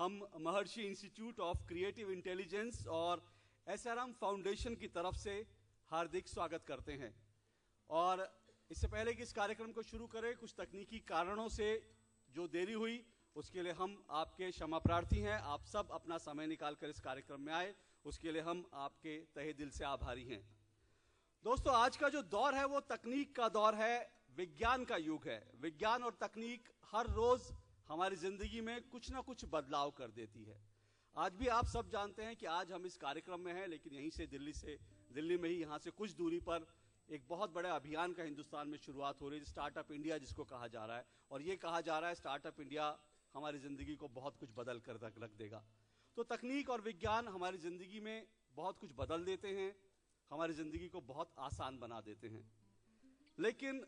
हम महर्षि institute of creative intelligence और SRM foundation की तरफ से हार्दिक स्वागत करते हैं। और इससे पहले कि इस कार्यक्रम को शुरू करें, कुछ तकनीकी कारणों से जो देरी हुई उसके लिए हम आपके क्षमा प्रार्थी हैं। आप सब अपना समय निकालकर इस कार्यक्रम में आए, उसके लिए हम आपके तहे दिल से आभारी हैं। दोस्तों, आज का जो दौर है वो तकनीक का दौर है, विज्ञान का युग है। विज्ञान और तकनीक हर रोज हमारी जिंदगी में कुछ ना कुछ बदलाव कर देती है। आज भी आप सब जानते हैं कि आज हम इस कार्यक्रम में हैं, लेकिन यहीं से दिल्ली में ही यहाँ से कुछ दूरी पर एक बहुत बड़े अभियान का हिंदुस्तान में शुरुआत हो रही है, स्टार्टअप इंडिया जिसको कहा जा रहा है। और ये कहा जा रहा है स्टार्टअप इंडिया हमारी जिंदगी को बहुत कुछ बदल कर रख देगा। तो तकनीक और विज्ञान हमारी जिंदगी में बहुत कुछ बदल देते हैं, हमारी जिंदगी को बहुत आसान बना देते हैं। लेकिन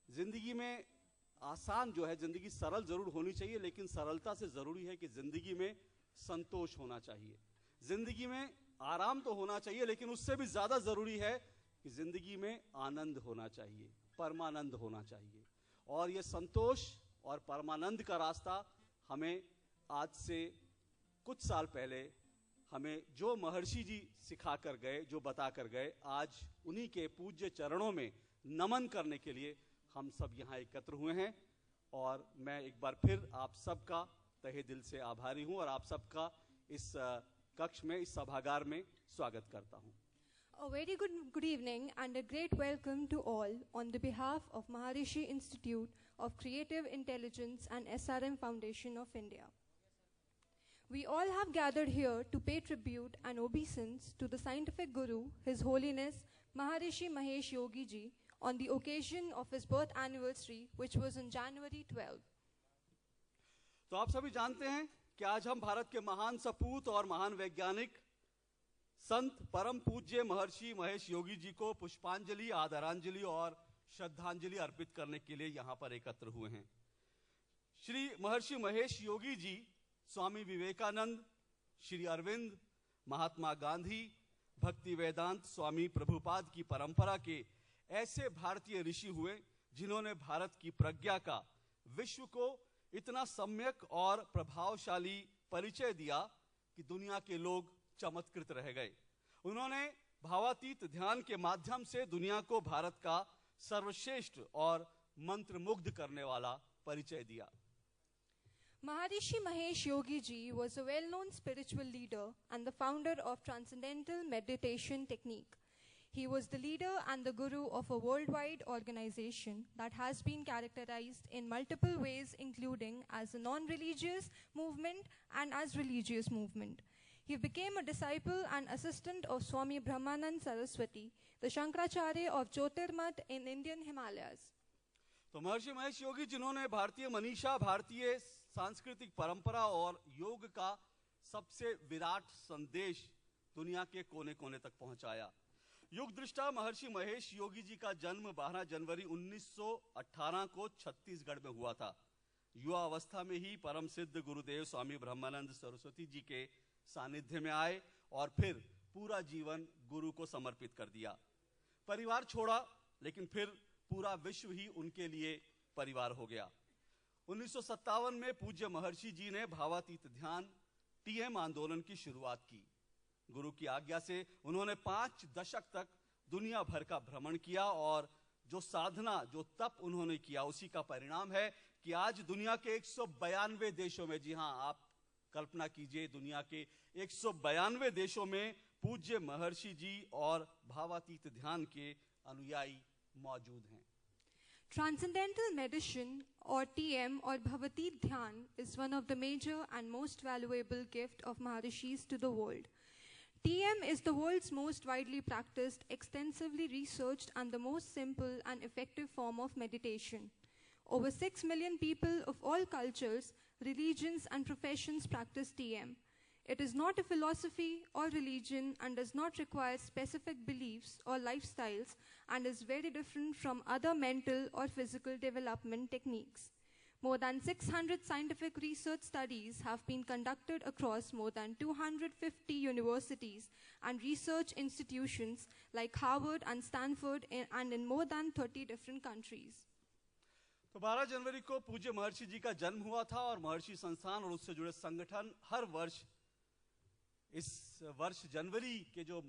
जिंदगी में आसान जो है, जिंदगी सरल जरूर होनी चाहिए, लेकिन सरलता से जरूरी है कि जिंदगी में संतोष होना चाहिए। जिंदगी में आराम तो होना चाहिए, लेकिन उससे भी ज्यादा जरूरी है कि जिंदगी में आनंद होना चाहिए, परमानंद होना चाहिए। और ये संतोष और परमानंद का रास्ता हमें आज से कुछ साल पहले हमें जो महर्षि जी सिखा कर गए, जो बता कर गए, आज उन्हीं के पूज्य चरणों में नमन करने के लिए हम सब यहाँ एकत्र हुए हैं। और मैं एक बार फिर आप सबका तहे दिल से आभारी हूँ और आप सबका इस कक्ष में, इस सभागार में स्वागत करता हूँ। A very good evening and a great welcome to all on the behalf of Maharishi Institute of Creative Intelligence and SRM Foundation of India. We all have gathered here to pay tribute and obeisance to the scientific guru, His Holiness Maharishi Mahesh Yogi Ji, on the occasion of his birth anniversary, which was on January 12. तो आप सभी जानते हैं कि आज हम भारत के महान सपूत और महान वैज्ञानिक संत परम पूज्य महर्षि महेश योगी जी को पुष्पांजलि, आदरांजलि और श्रद्धांजलि अर्पित करने के लिए यहाँ पर एकत्र हुए हैं। श्री महर्षि महेश योगी जी स्वामी विवेकानंद, श्री अरविंद, महात्मा गांधी, भक्ति वेदांत स्वामी प्रभुपाद की परंपरा के ऐसे भारतीय ऋषि हुए जिन्होंने भारत की प्रज्ञा का विश्व को इतना सम्यक और प्रभावशाली परिचय दिया कि दुनिया के लोग चमत्कृत रह गए। उन्होंने भावातीत ध्यान के माध्यम से दुनिया को भारत का सर्वश्रेष्ठ और मंत्रमुग्ध करने वाला परिचय दिया। Maharishi Mahesh Yogi Ji was a well-known spiritual leader and the founder of Transcendental Meditation Technique. He was the leader and the guru of a worldwide organization that has been characterized in multiple ways, including as a non-religious movement and as religious movement. He became a disciple and assistant of Swami Brahmanand Saraswati, the Shankaracharya of Jyotirmat in Indian Himalayas. तो महर्षि महेश योगी जिन्होंने भारतीय मनीषा, भारतीय सांस्कृतिक परंपरा और योग का सबसे विराट संदेश दुनिया के कोने कोने तक पहुंचाया। युग दृष्टा महर्षि महेश योगी जी का जन्म 12 जनवरी 1918 को छत्तीसगढ़ में हुआ था। युवा अवस्था में ही परम सिद्ध गुरुदेव स्वामी ब्रह्मानंद सरस्वती जी के सानिध्य में आए और फिर पूरा जीवन गुरु को समर्पित कर दिया। परिवार छोड़ा, लेकिन फिर पूरा विश्व ही उनके लिए परिवार हो गया। 1957 में पूज्य महर्षि जी ने भावातीत ध्यान TM आंदोलन की शुरुआत की। गुरु की आज्ञा से उन्होंने 5 दशक तक दुनिया भर का भ्रमण किया और जो साधना, जो तप उन्होंने किया, उसी का परिणाम है कि आज दुनिया के 192 देशों में, जी हाँ, आप कल्पना कीजिए, दुनिया के 192 देशों में पूज्य महर्षि जी और भावातीत ध्यान के अनुयायी मौजूद हैं। Transcendental Meditation or TM or Bhavatit Dhyan is one of the major and most valuable gift of Maharishis to the world. TM is the world's most widely practiced, extensively researched and the most simple and effective form of meditation. Over 6 million people of all cultures, religions and professions practice TM. It is not a philosophy or religion and does not require specific beliefs or lifestyles and is very different from other mental or physical development techniques. More than 600 scientific research studies have been conducted across more than 250 universities and research institutions like Harvard and Stanford and in more than 30 different countries. तो 12 जनवरी को पूज्य महर्षि जी का जन्म हुआ था और महर्षि संस्थान और उससे जुड़े संगठन हर वर्ष इस वर्ष जनवरी के जो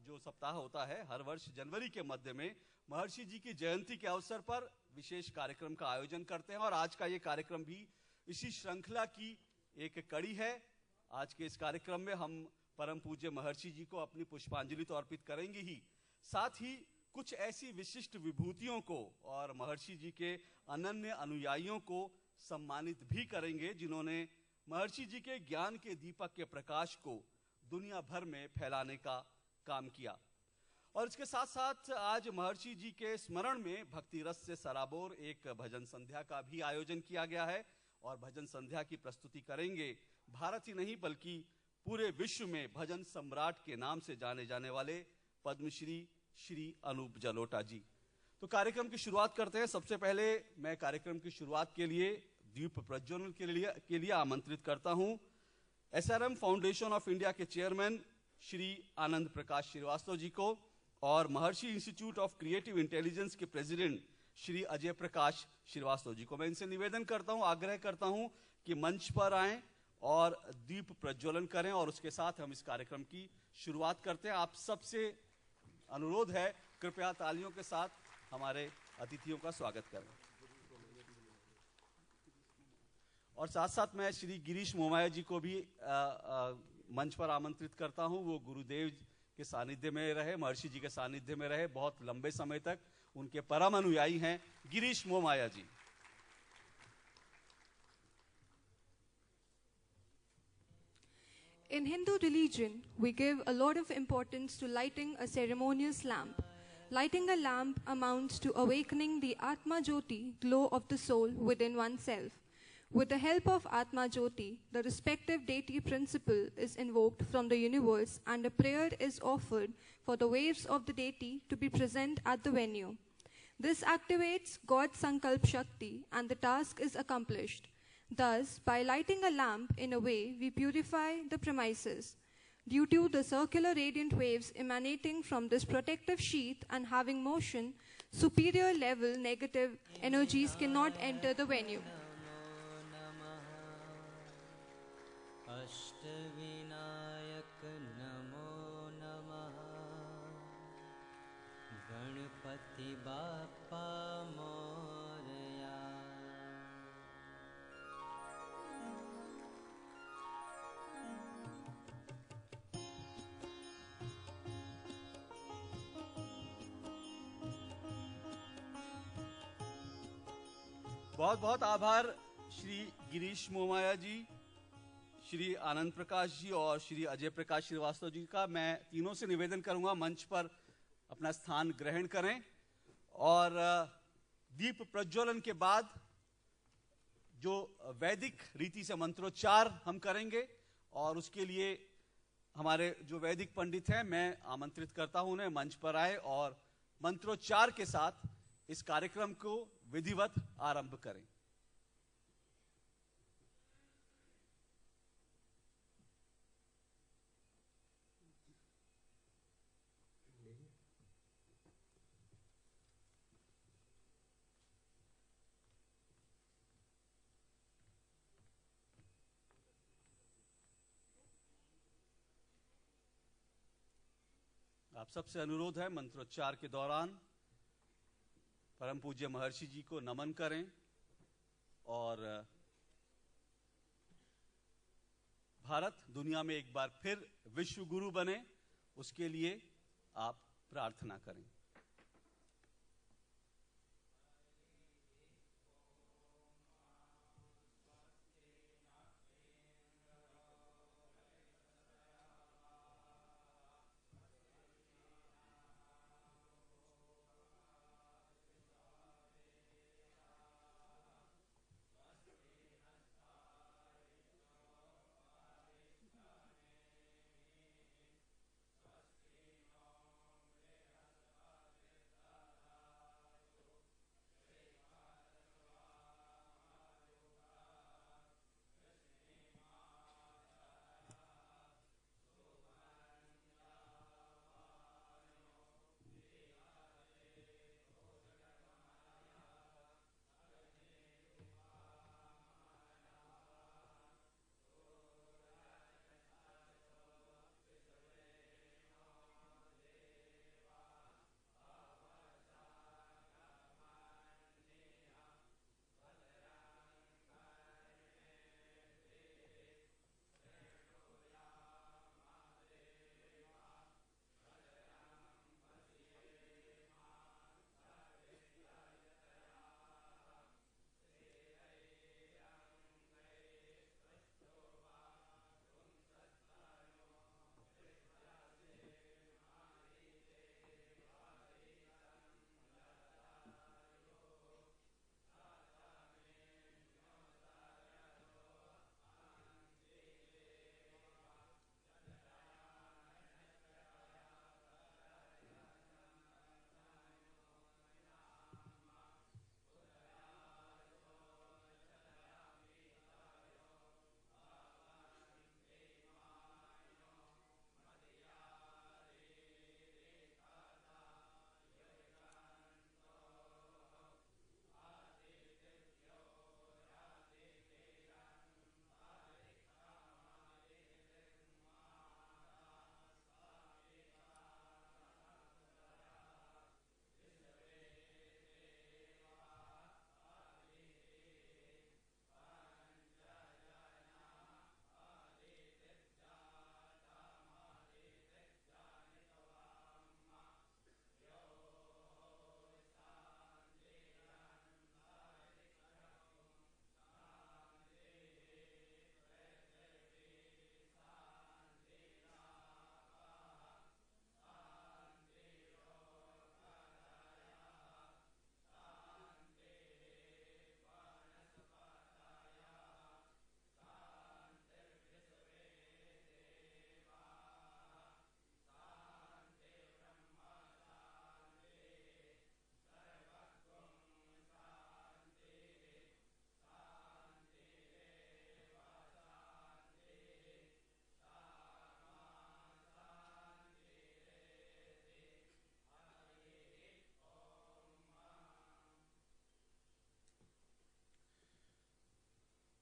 जो सप्ताह होता है, हर वर्ष जनवरी के मध्य में महर्षि जी की जयंती के अवसर पर विशेष कार्यक्रम का आयोजन करते हैं और आज का ये कार्यक्रम भी इसी श्रृंखला की एक कड़ी है। आज के इस कार्यक्रम में हम परम पूज्य महर्षि जी को अपनी पुष्पांजलि तो अर्पित करेंगे ही, साथ ही कुछ ऐसी विशिष्ट विभूतियों को और महर्षि जी के अनन्य अनुयायियों को सम्मानित भी करेंगे जिन्होंने महर्षि जी के ज्ञान के दीपक के प्रकाश को दुनिया भर में फैलाने का काम किया। और इसके साथ साथ आज महर्षि जी के स्मरण में भक्ति रस से सराबोर एक भजन संध्या का भी आयोजन किया गया है और भजन संध्या की प्रस्तुति करेंगे भारत ही नहीं बल्कि पूरे विश्व में भजन सम्राट के नाम से जाने जाने वाले पद्मश्री श्री अनूप जलोटा जी। तो कार्यक्रम की शुरुआत करते हैं। सबसे पहले मैं कार्यक्रम की शुरुआत के लिए दीप प्रज्वलन के लिए आमंत्रित करता हूं एसआरएम फाउंडेशन ऑफ इंडिया के चेयरमैन श्री आनंद प्रकाश श्रीवास्तव जी को और महर्षि इंस्टीट्यूट ऑफ क्रिएटिव इंटेलिजेंस के प्रेसिडेंट श्री अजय प्रकाश श्रीवास्तव जी को। मैं इनसे निवेदन करता हूं, आग्रह करता हूं कि मंच पर आएं और दीप प्रज्वलन करें और उसके साथ हम इस कार्यक्रम की शुरुआत करते हैं। आप सबसे अनुरोध है, कृपया तालियों के साथ हमारे अतिथियों का स्वागत करें। और साथ साथ मैं श्री गिरीश मोमाया जी को भी मंच पर आमंत्रित करता हूं। वो गुरुदेव के सानिध्य में रहे, महर्षि जी के सानिध्य में रहे बहुत लंबे समय तक, उनके परम अनुयायी हैं गिरीश मोमाया जी। In Hindu religion, we give a lot of importance to lighting a ceremonious lamp. Lighting a lamp amounts to awakening the Atma Jyoti, glow of the soul within oneself. With the help of Atma Jyoti, the respective deity principle is invoked from the universe and a prayer is offered for the waves of the deity to be present at the venue. This activates God's Sankalp Shakti and the task is accomplished. Thus, by lighting a lamp in a way, we purify the premises. Due to the circular radiant waves emanating from this protective sheath and having motion, superior level negative energies cannot enter the venue. Ashtavinayak नमो नमः, गणपति बाप्पा मोरया। बहुत बहुत आभार श्री गिरीश मोमाया जी, श्री आनंद प्रकाश जी और श्री अजय प्रकाश श्रीवास्तव जी का। मैं तीनों से निवेदन करूंगा मंच पर अपना स्थान ग्रहण करें और दीप प्रज्वलन के बाद जो वैदिक रीति से मंत्रोच्चार हम करेंगे और उसके लिए हमारे जो वैदिक पंडित हैं मैं आमंत्रित करता हूं उन्हें मंच पर आए और मंत्रोच्चार के साथ इस कार्यक्रम को विधिवत आरंभ करें। आप सबसे अनुरोध है मंत्रोच्चार के दौरान परम पूज्य महर्षि जी को नमन करें और भारत दुनिया में एक बार फिर विश्व गुरु बने, उसके लिए आप प्रार्थना करें।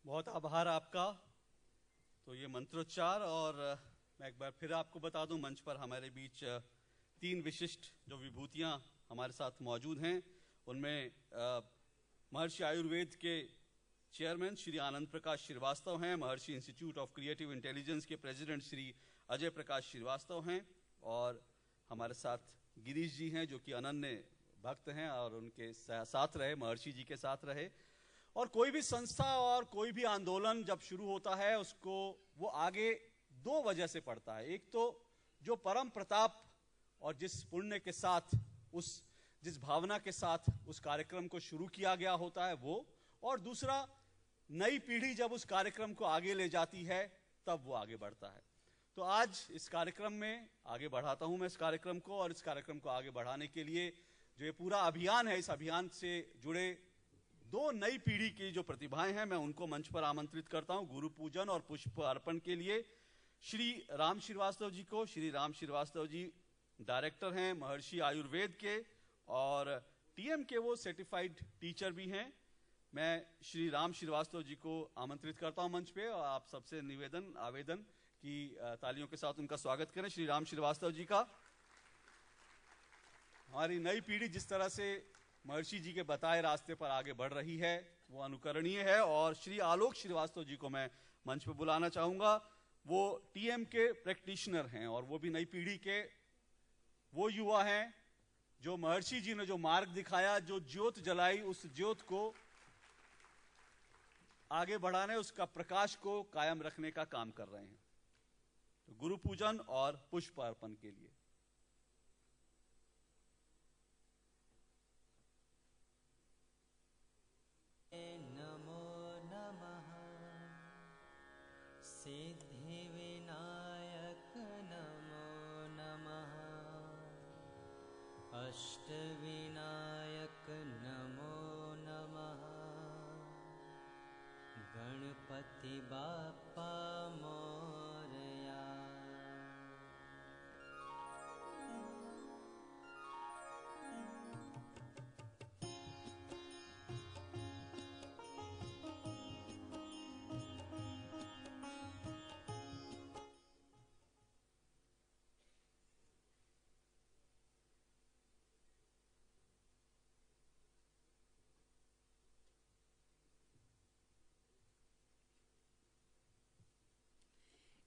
बहुत आभार आपका। तो ये मंत्रोच्चार, और मैं एक बार फिर आपको बता दूं, मंच पर हमारे बीच 3 विशिष्ट जो विभूतियां हमारे साथ मौजूद हैं, उनमें महर्षि आयुर्वेद के चेयरमैन श्री आनंद प्रकाश श्रीवास्तव हैं, महर्षि इंस्टीट्यूट ऑफ क्रिएटिव इंटेलिजेंस के प्रेसिडेंट श्री अजय प्रकाश श्रीवास्तव हैं, और हमारे साथ गिरीश जी हैं जो कि अनन्य भक्त हैं और उनके साथ रहे, महर्षि जी के साथ रहे। और कोई भी संस्था और कोई भी आंदोलन जब शुरू होता है उसको वो आगे 2 वजह से पड़ता है। एक तो जो परम प्रताप और जिस पुण्य के साथ, जिस भावना के साथ उस कार्यक्रम को शुरू किया गया होता है वो, और दूसरा नई पीढ़ी जब उस कार्यक्रम को आगे ले जाती है तब वो आगे बढ़ता है। तो आज इस कार्यक्रम में आगे बढ़ाता हूं मैं इस कार्यक्रम को, और इस कार्यक्रम को आगे बढ़ाने के लिए जो ये पूरा अभियान है, इस अभियान से जुड़े 2 नई पीढ़ी की जो प्रतिभाएं हैं, मैं उनको मंच पर आमंत्रित करता हूं गुरु पूजन और पुष्प अर्पण के लिए। श्री राम श्रीवास्तव जी को, श्री राम श्रीवास्तव जी डायरेक्टर हैं महर्षि आयुर्वेद के, और टीएम के वो सर्टिफाइड टीचर भी हैं। मैं श्री राम श्रीवास्तव जी को आमंत्रित करता हूं मंच पे, और आप सबसे आवेदन की तालियों के साथ उनका स्वागत करें श्री राम श्रीवास्तव जी का। हमारी नई पीढ़ी जिस तरह से महर्षि जी के बताए रास्ते पर आगे बढ़ रही है वो अनुकरणीय है, और श्री आलोक श्रीवास्तव जी को मैं मंच पर बुलाना चाहूंगा। वो टीएम के प्रैक्टिशनर हैं और वो भी नई पीढ़ी के वो युवा हैं जो महर्षि जी ने जो मार्ग दिखाया, जो ज्योत जलाई, उस ज्योत को आगे बढ़ाने, उसका प्रकाश को कायम रखने का काम कर रहे हैं। तो गुरु पूजन और पुष्प अर्पण के लिए नमो नमः। सिद्धिविनायक नमो नमः। अष्टविनायक नमो नमः। Ganpati Bappa Morya.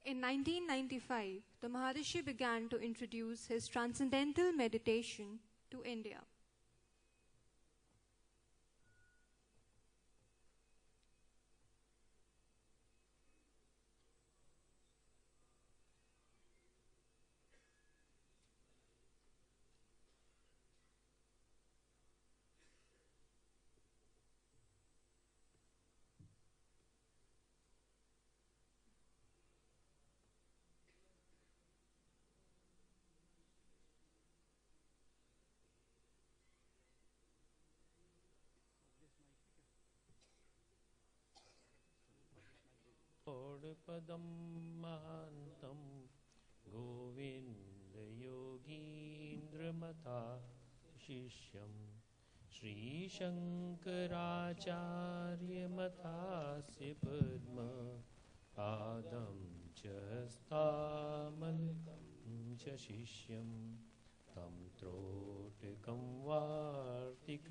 In 1995, the Maharishi began to introduce his transcendental meditation to India. पदम महांतम गोविंद योगीन्द्रमथा शिष्यम श्री शंकराचार्य मथास्य पद्म पादम च हस्तामलकं च शिष्यम तम त्रोटकं वार्तिककारमन्यान्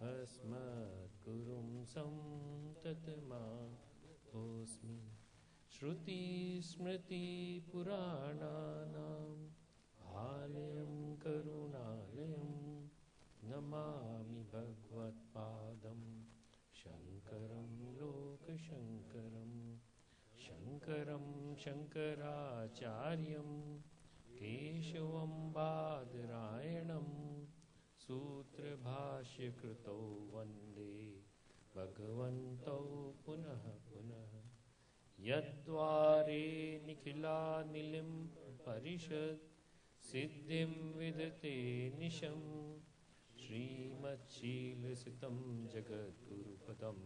अस्मद्गुरुं संततमाहोस्मि। श्रुतिस्मृतिपुराणानाम् आलयं करुणालयं नमामि भगवत्पादं शङ्करं लोकशङ्करं। शङ्करं शङ्कराचार्यं केशवं बादरायणं सूत्रभाष्यकृतौ वन्दे भगवन्तौ पुनः पुनः। यद्वारे निखिलानिलिं परिषत् सिद्धिं विदते निशं श्रीमच्छीलसितं जगद्गुरुपदं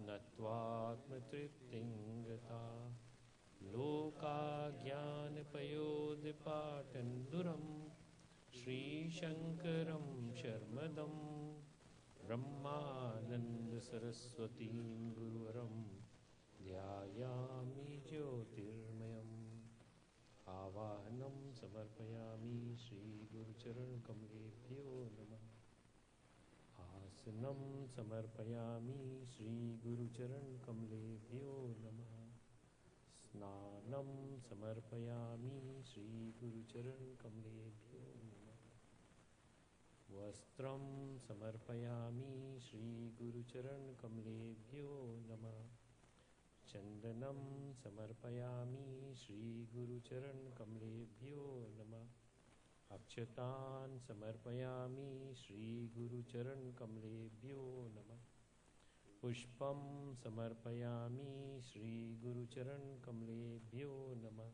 नत्वात्मतृप्तिं गता। लोकाज्ञानपयोधिपाटन्दुरं श्रीशङ्करं शर्मदं ब्रह्मानन्दसागरं सरस्वतीं गुरुवरं ध्यायामि ज्योतिर्मयम् आवाहनं समर्पयामि श्रीगुरुचरणकमलेभ्यो नमः आसनं समर्पयामि श्रीगुरुचरणकमलेभ्यो नमः स्नानं समर्पयामि श्रीगुरुचरणकमलेभ्यो नमः वस्त्रं समर्पयामि श्रीगुरुचरणकमलेभ्यो नमः चन्दनं समर्पयामि श्रीगुरुचरणकमलेभ्यो नमः अक्षतान् समर्पयामि श्रीगुरुचरणकमलेभ्यो नमः पुष्पं समर्पयामि श्रीगुरुचरणकमलेभ्यो नमः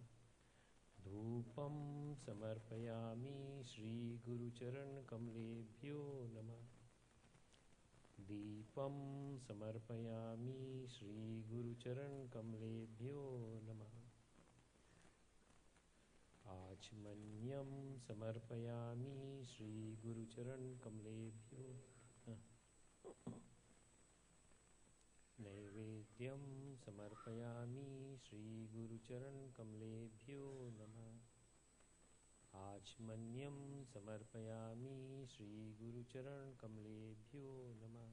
धूपं समर्पयामि श्रीगुरुचरणकमलेभ्यो नमः दीपं समर्पयामि श्रीगुरुचरणकमलेभ्यो नमः आचमन्यं समर्पयामि श्रीगुरुचरणकमलेभ्यो नैवेद्यं समर्पयामि श्रीगुरुचरणकमलेभ्यो नमः आचमन्यं समर्पयामि श्रीगुरुचरणकमलेभ्यो नमः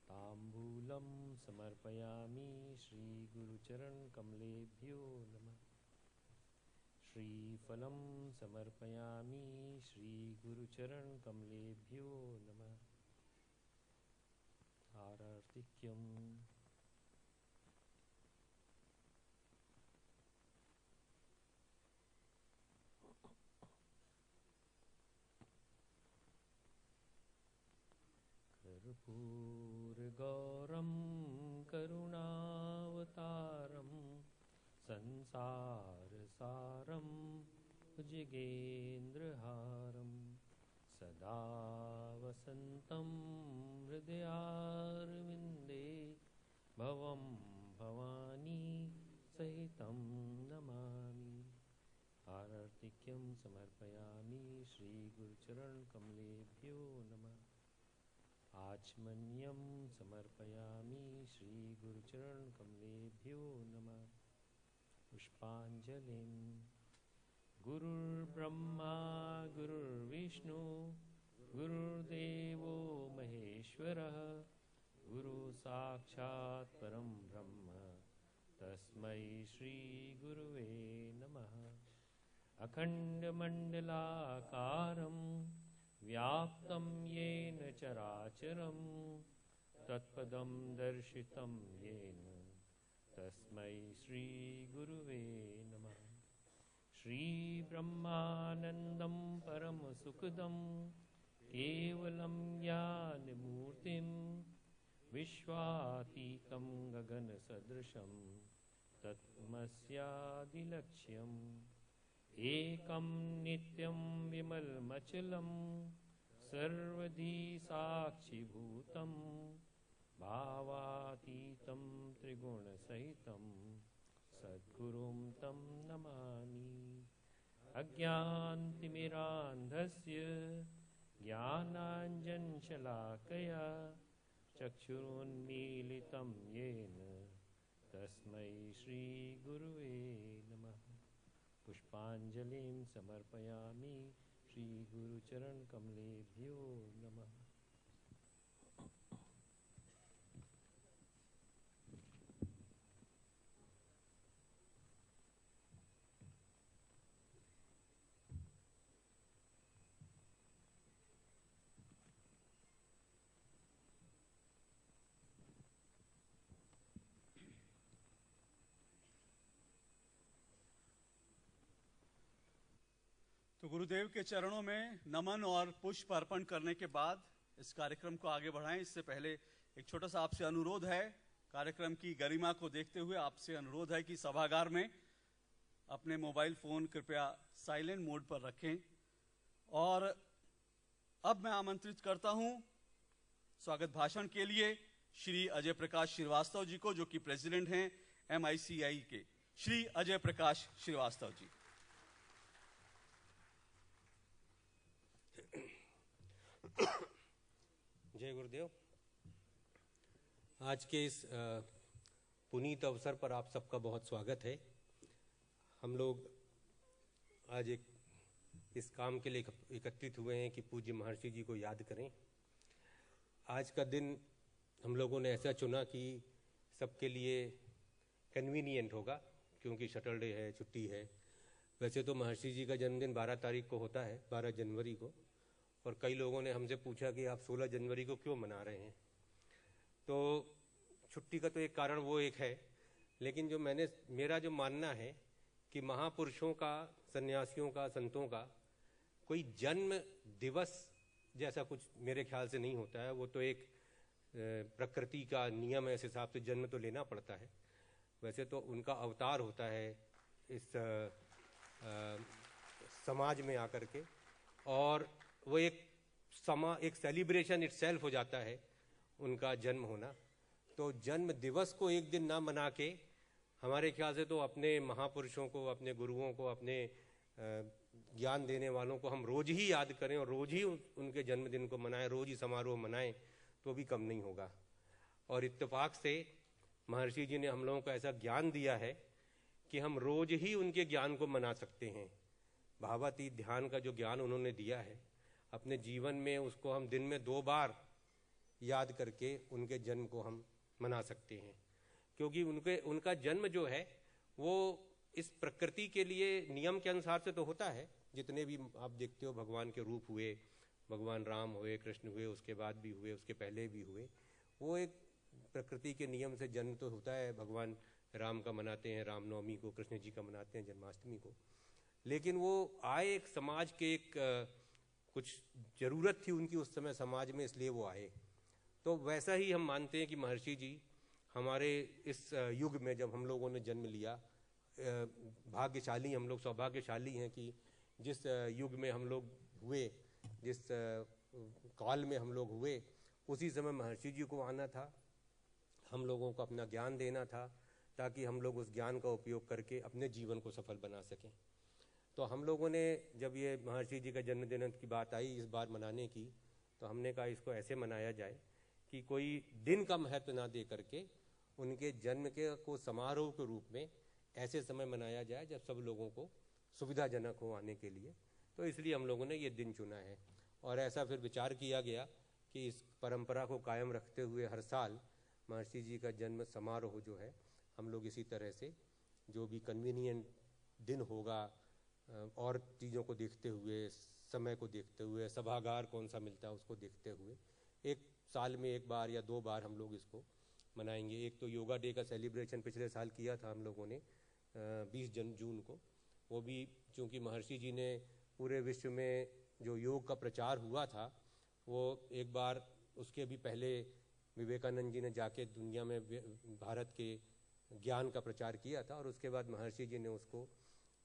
ताम्बूलं समर्पयामि श्रीगुरुचरणकमलेभ्यो नमः श्रीफलं समर्पयामि श्रीगुरुचरणकमलेभ्यो नमः आरतिक्यम् कर्पूरगौरं करुणावतारं संसारसारं भुजगेन्द्रहारं सदा वसन्तं हृदयारविन्दे भवं भवानी सहितं नमामि आरतिक्यं समर्पयामि श्रीगुरुचरणकमलेभ्यो नमः आचमन्यं समर्पयामि श्रीगुरुचरणकमलेभ्यो नमः पुष्पाञ्जलिं गुरुर्ब्रह्मा गुरुर्विष्णु गुरुर्देवो महेश्वरः गुरुसाक्षात् परं ब्रह्म तस्मै श्रीगुरुवे नमः अखण्डमण्डलाकारं व्याप्तं येन चराचरं तत्पदं दर्शितं येन तस्मै श्रीगुरुवे नमः श्रीब्रह्मानन्दं परमसुखदं केवलं ज्ञानमूर्तिं विश्वातीतं गगनसदृशं तत्मस्यादिलक्ष्यम् एकं नित्यं विमलमचलं सर्वधी साक्षिभूतं भावातीतं त्रिगुणसहितं सद्गुरुं तं नमामि अज्ञानतिमिरान्धस्य ज्ञानाञ्जनशलाकया चक्षुरुन्मीलितं येन तस्मै श्रीगुरुवे नमः पुष्पाञ्जलिं समर्पयामि श्रीगुरुचरणकमलेभ्यो नमः तो गुरुदेव के चरणों में नमन और पुष्प अर्पण करने के बाद इस कार्यक्रम को आगे बढ़ाएं। इससे पहले एक छोटा सा आपसे अनुरोध है। कार्यक्रम की गरिमा को देखते हुए आपसे अनुरोध है कि सभागार में अपने मोबाइल फोन कृपया साइलेंट मोड पर रखें। और अब मैं आमंत्रित करता हूं स्वागत भाषण के लिए श्री अजय प्रकाश श्रीवास्तव जी को, जो कि प्रेसिडेंट हैं MICI के। श्री अजय प्रकाश श्रीवास्तव जी। जय गुरुदेव। आज के इस पुनीत अवसर पर आप सबका बहुत स्वागत है। हम लोग आज इस काम के लिए एकत्रित हुए हैं कि पूज्य महर्षि जी को याद करें। आज का दिन हम लोगों ने ऐसा चुना कि सबके लिए कन्वीनियंट होगा, क्योंकि सैटरडे है, छुट्टी है। वैसे तो महर्षि जी का जन्मदिन 12 तारीख को होता है, 12 जनवरी को, और कई लोगों ने हमसे पूछा कि आप 16 जनवरी को क्यों मना रहे हैं। तो छुट्टी का तो एक कारण वो एक है, लेकिन जो मेरा जो मानना है कि महापुरुषों का, सन्यासियों का, संतों का कोई जन्म दिवस जैसा कुछ मेरे ख्याल से नहीं होता है। वो तो एक प्रकृति का नियम है, इस हिसाब से जन्म तो लेना पड़ता है। वैसे तो उनका अवतार होता है इस समाज में आकर के, और वो एक सेलिब्रेशन इटसेल्फ हो जाता है उनका जन्म होना। तो जन्म दिवस को एक दिन ना मना के हमारे ख्याल से तो अपने महापुरुषों को, अपने गुरुओं को, अपने ज्ञान देने वालों को हम रोज ही याद करें और रोज ही उनके जन्मदिन को मनाएं, रोज ही समारोह मनाएं, तो भी कम नहीं होगा। और इत्तेफाक से महर्षि जी ने हम लोगों को ऐसा ज्ञान दिया है कि हम रोज ही उनके ज्ञान को मना सकते हैं। भावातीत ध्यान का जो ज्ञान उन्होंने दिया है अपने जीवन में, उसको हम दिन में 2 बार याद करके उनके जन्म को हम मना सकते हैं। क्योंकि उनका जन्म जो है वो इस प्रकृति के लिए नियम के अनुसार से तो होता है। जितने भी आप देखते हो भगवान के रूप हुए, भगवान राम हुए, कृष्ण हुए, उसके बाद भी हुए, उसके पहले भी हुए, वो एक प्रकृति के नियम से जन्म तो होता है। भगवान राम का मनाते हैं रामनवमी को, कृष्ण जी का मनाते हैं जन्माष्टमी को। लेकिन वो आए एक समाज के कुछ जरूरत थी उनकी उस समय समाज में, इसलिए वो आए। तो वैसा ही हम मानते हैं कि महर्षि जी हमारे इस युग में जब हम लोगों ने जन्म लिया, भाग्यशाली, हम लोग सौभाग्यशाली हैं कि जिस युग में हम लोग हुए, जिस काल में हम लोग हुए, उसी समय महर्षि जी को आना था, हम लोगों को अपना ज्ञान देना था, ताकि हम लोग उस ज्ञान का उपयोग करके अपने जीवन को सफल बना सकें। तो हम लोगों ने जब ये महर्षि जी का जन्मदिन की बात आई इस बार मनाने की, तो हमने कहा इसको ऐसे मनाया जाए कि कोई दिन का महत्व ना दे करके उनके जन्म को समारोह के रूप में ऐसे समय मनाया जाए जब सब लोगों को सुविधाजनक हो आने के लिए। तो इसलिए हम लोगों ने ये दिन चुना है। और ऐसा फिर विचार किया गया कि इस परंपरा को कायम रखते हुए हर साल महर्षि जी का जन्म समारोह जो है हम लोग इसी तरह से जो भी कन्वीनियंट दिन होगा, और चीज़ों को देखते हुए, समय को देखते हुए, सभागार कौन सा मिलता है उसको देखते हुए, एक साल में 1 बार या 2 बार हम लोग इसको मनाएंगे। एक तो योगा डे का सेलिब्रेशन पिछले साल किया था हम लोगों ने 20 जून को। वो भी चूँकि महर्षि जी ने पूरे विश्व में जो योग का प्रचार हुआ था, वो एक बार उसके भी पहले विवेकानंद जी ने जाके दुनिया में भारत के ज्ञान का प्रचार किया था, और उसके बाद महर्षि जी ने उसको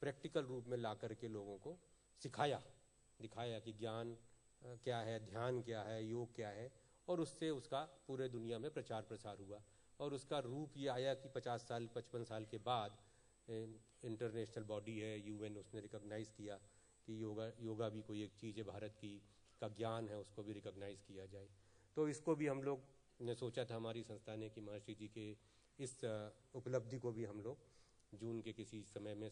प्रैक्टिकल रूप में ला करके लोगों को सिखाया, दिखाया कि ज्ञान क्या है, ध्यान क्या है, योग क्या है, और उससे उसका पूरे दुनिया में प्रचार प्रसार हुआ। और उसका रूप ये आया कि 50 साल 55 साल के बाद इंटरनेशनल बॉडी है UN, उसने रिकॉग्नाइज़ किया कि योगा भी कोई एक चीज़ है भारत की, का ज्ञान है, उसको भी रिकॉग्नाइज़ किया जाए। तो इसको भी हम लोग ने सोचा था हमारी संस्था ने कि महर्षि जी के इस उपलब्धि को भी हम लोग जून के किसी समय में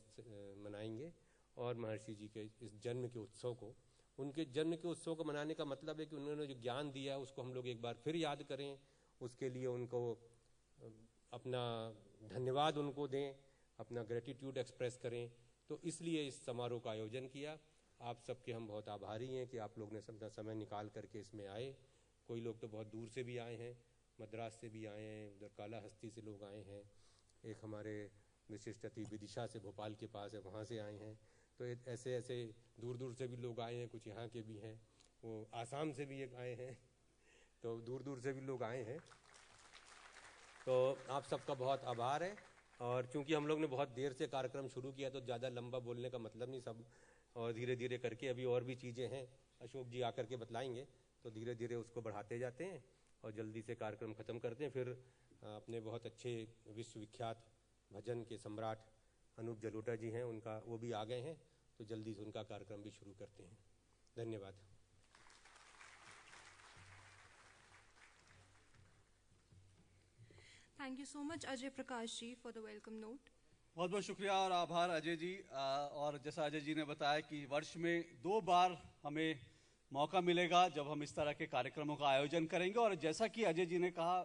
मनाएंगे। और महर्षि जी के इस जन्म के उत्सव को, उनके जन्म के उत्सव को मनाने का मतलब है कि उन्होंने जो ज्ञान दिया है उसको हम लोग एक बार फिर याद करें, उसके लिए उनको अपना धन्यवाद उनको दें, अपना ग्रेटिट्यूड एक्सप्रेस करें। तो इसलिए इस समारोह का आयोजन किया। आप सबके हम बहुत आभारी हैं कि आप लोग ने अपना समय निकाल करके इसमें आए। कोई लोग तो बहुत दूर से भी आए हैं, मद्रास से भी आए हैं, उधर कालाहस्ती से लोग आए हैं, एक हमारे विशिष्ट अति विदिशा से भोपाल के पास है, वहाँ से आए हैं। तो ऐसे ऐसे दूर दूर से भी लोग आए हैं, कुछ यहाँ के भी हैं, वो आसाम से भी एक आए हैं, तो दूर दूर से भी लोग आए हैं। तो आप सबका बहुत आभार है। और चूंकि हम लोग ने बहुत देर से कार्यक्रम शुरू किया तो ज़्यादा लंबा बोलने का मतलब नहीं, सब और धीरे धीरे करके अभी और भी चीज़ें हैं, अशोक जी आकर के बतलाएंगे, तो धीरे धीरे उसको बढ़ाते जाते हैं और जल्दी से कार्यक्रम ख़त्म करते हैं। फिर अपने बहुत अच्छे विश्वविख्यात भजन के सम्राट अनूप जलोटा जी हैं, उनका वो भी आ गए हैं, तो जल्दी से उनका कार्यक्रम भी शुरू करते हैं। धन्यवाद। Thank you so much, Ajay Prakash ji, for the welcome note. बहुत बहुत शुक्रिया और आभार अजय जी। और जैसा अजय जी ने बताया कि वर्ष में 2 बार हमें मौका मिलेगा जब हम इस तरह के कार्यक्रमों का आयोजन करेंगे। और जैसा कि अजय जी ने कहा,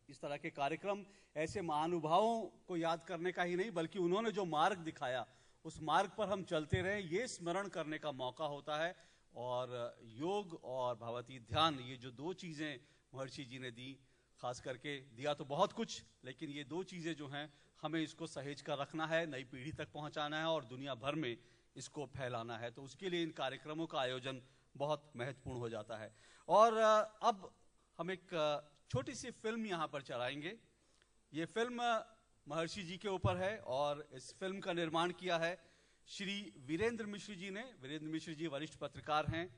इस तरह के कार्यक्रम ऐसे महानुभावों को याद करने का ही नहीं, बल्कि उन्होंने जो मार्ग दिखाया उस मार्ग पर हम चलते रहें, ये स्मरण करने का मौका होता है। और योग और भगवती ध्यान, ये जो 2 चीज़ें महर्षि जी ने दी, खास करके दिया तो बहुत कुछ, लेकिन ये 2 चीज़ें जो हैं हमें इसको सहेज कर रखना है, नई पीढ़ी तक पहुंचाना है और दुनिया भर में इसको फैलाना है। तो उसके लिए इन कार्यक्रमों का आयोजन बहुत महत्वपूर्ण हो जाता है। और अब हम एक छोटी सी फिल्म यहाँ पर चलाएंगे। ये फिल्म महर्षि जी के ऊपर है और इस फिल्म का निर्माण किया है श्री वीरेंद्र मिश्र जी ने। वीरेंद्र मिश्र जी वरिष्ठ पत्रकार हैं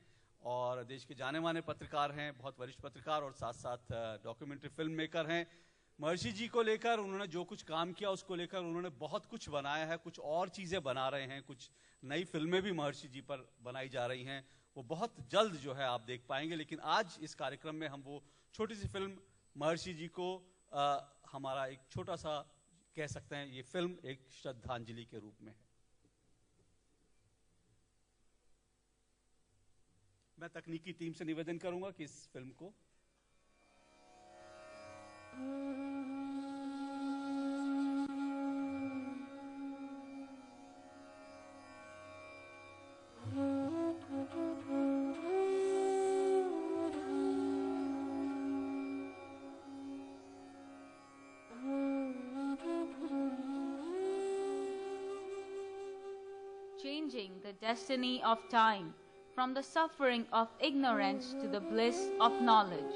और देश के जाने माने पत्रकार हैं, बहुत वरिष्ठ पत्रकार, और साथ साथ डॉक्यूमेंट्री फिल्म मेकर हैं। महर्षि जी को लेकर उन्होंने जो कुछ काम किया उसको लेकर उन्होंने बहुत कुछ बनाया है, कुछ और चीज़ें बना रहे हैं, कुछ नई फिल्में भी महर्षि जी पर बनाई जा रही हैं। वो बहुत जल्द जो है आप देख पाएंगे। लेकिन आज इस कार्यक्रम में हम वो छोटी सी फिल्म महर्षि जी को हमारा एक छोटा सा कह सकते हैं, ये फिल्म एक श्रद्धांजलि के रूप में है। मैं तकनीकी टीम से निवेदन करूंगा कि इस फिल्म को changing the destiny of time from the suffering of ignorance to the bliss of knowledge,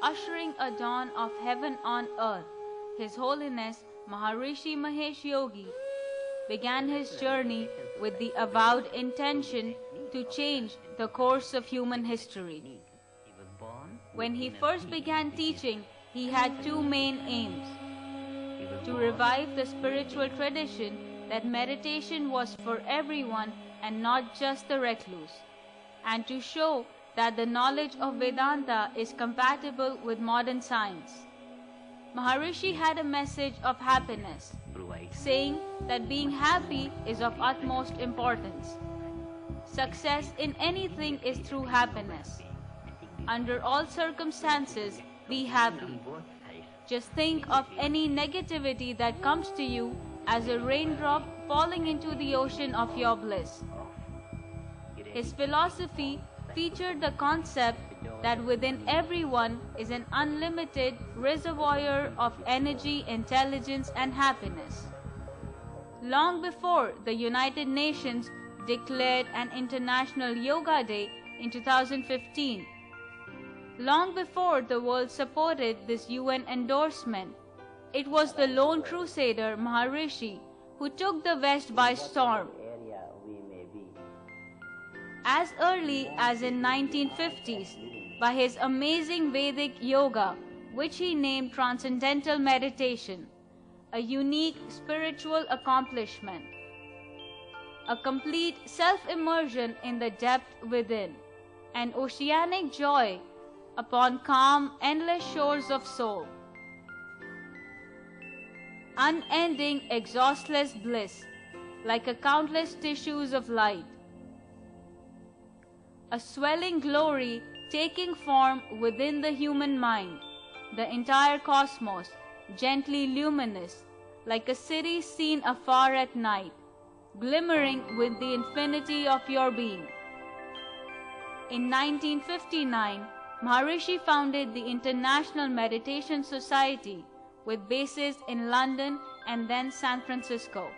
ushering a dawn of heaven on earth. His Holiness Maharishi Mahesh Yogi began his journey with the avowed intention to change the course of human history. When he first began teaching, he had 2 main aims: to revive the spiritual tradition that meditation was for everyone and not just the recluse, and to show that the knowledge of Vedanta is compatible with modern science. Maharishi had a message of happiness, saying that being happy is of utmost importance. Success in anything is through happiness. Under all circumstances, be happy. Just think of any negativity that comes to you as a raindrop falling into the ocean of your bliss. His philosophy featured the concept that within everyone is an unlimited reservoir of energy, intelligence, and happiness. Long before the United Nations declared an International Yoga Day in 2015, long before the world supported this UN endorsement, it was the lone crusader Maharishi who took the West by storm. As early as in 1950s, by his amazing Vedic yoga, which he named Transcendental Meditation, a unique spiritual accomplishment, a complete self-immersion in the depth within, an oceanic joy upon calm, endless shores of soul, unending, exhaustless bliss, like a countless tissues of light, a swelling glory taking form within the human mind, the entire cosmos, gently luminous, like a city seen afar at night, glimmering with the infinity of your being. In 1959, Maharishi founded the International Meditation Society with bases in London and then San Francisco.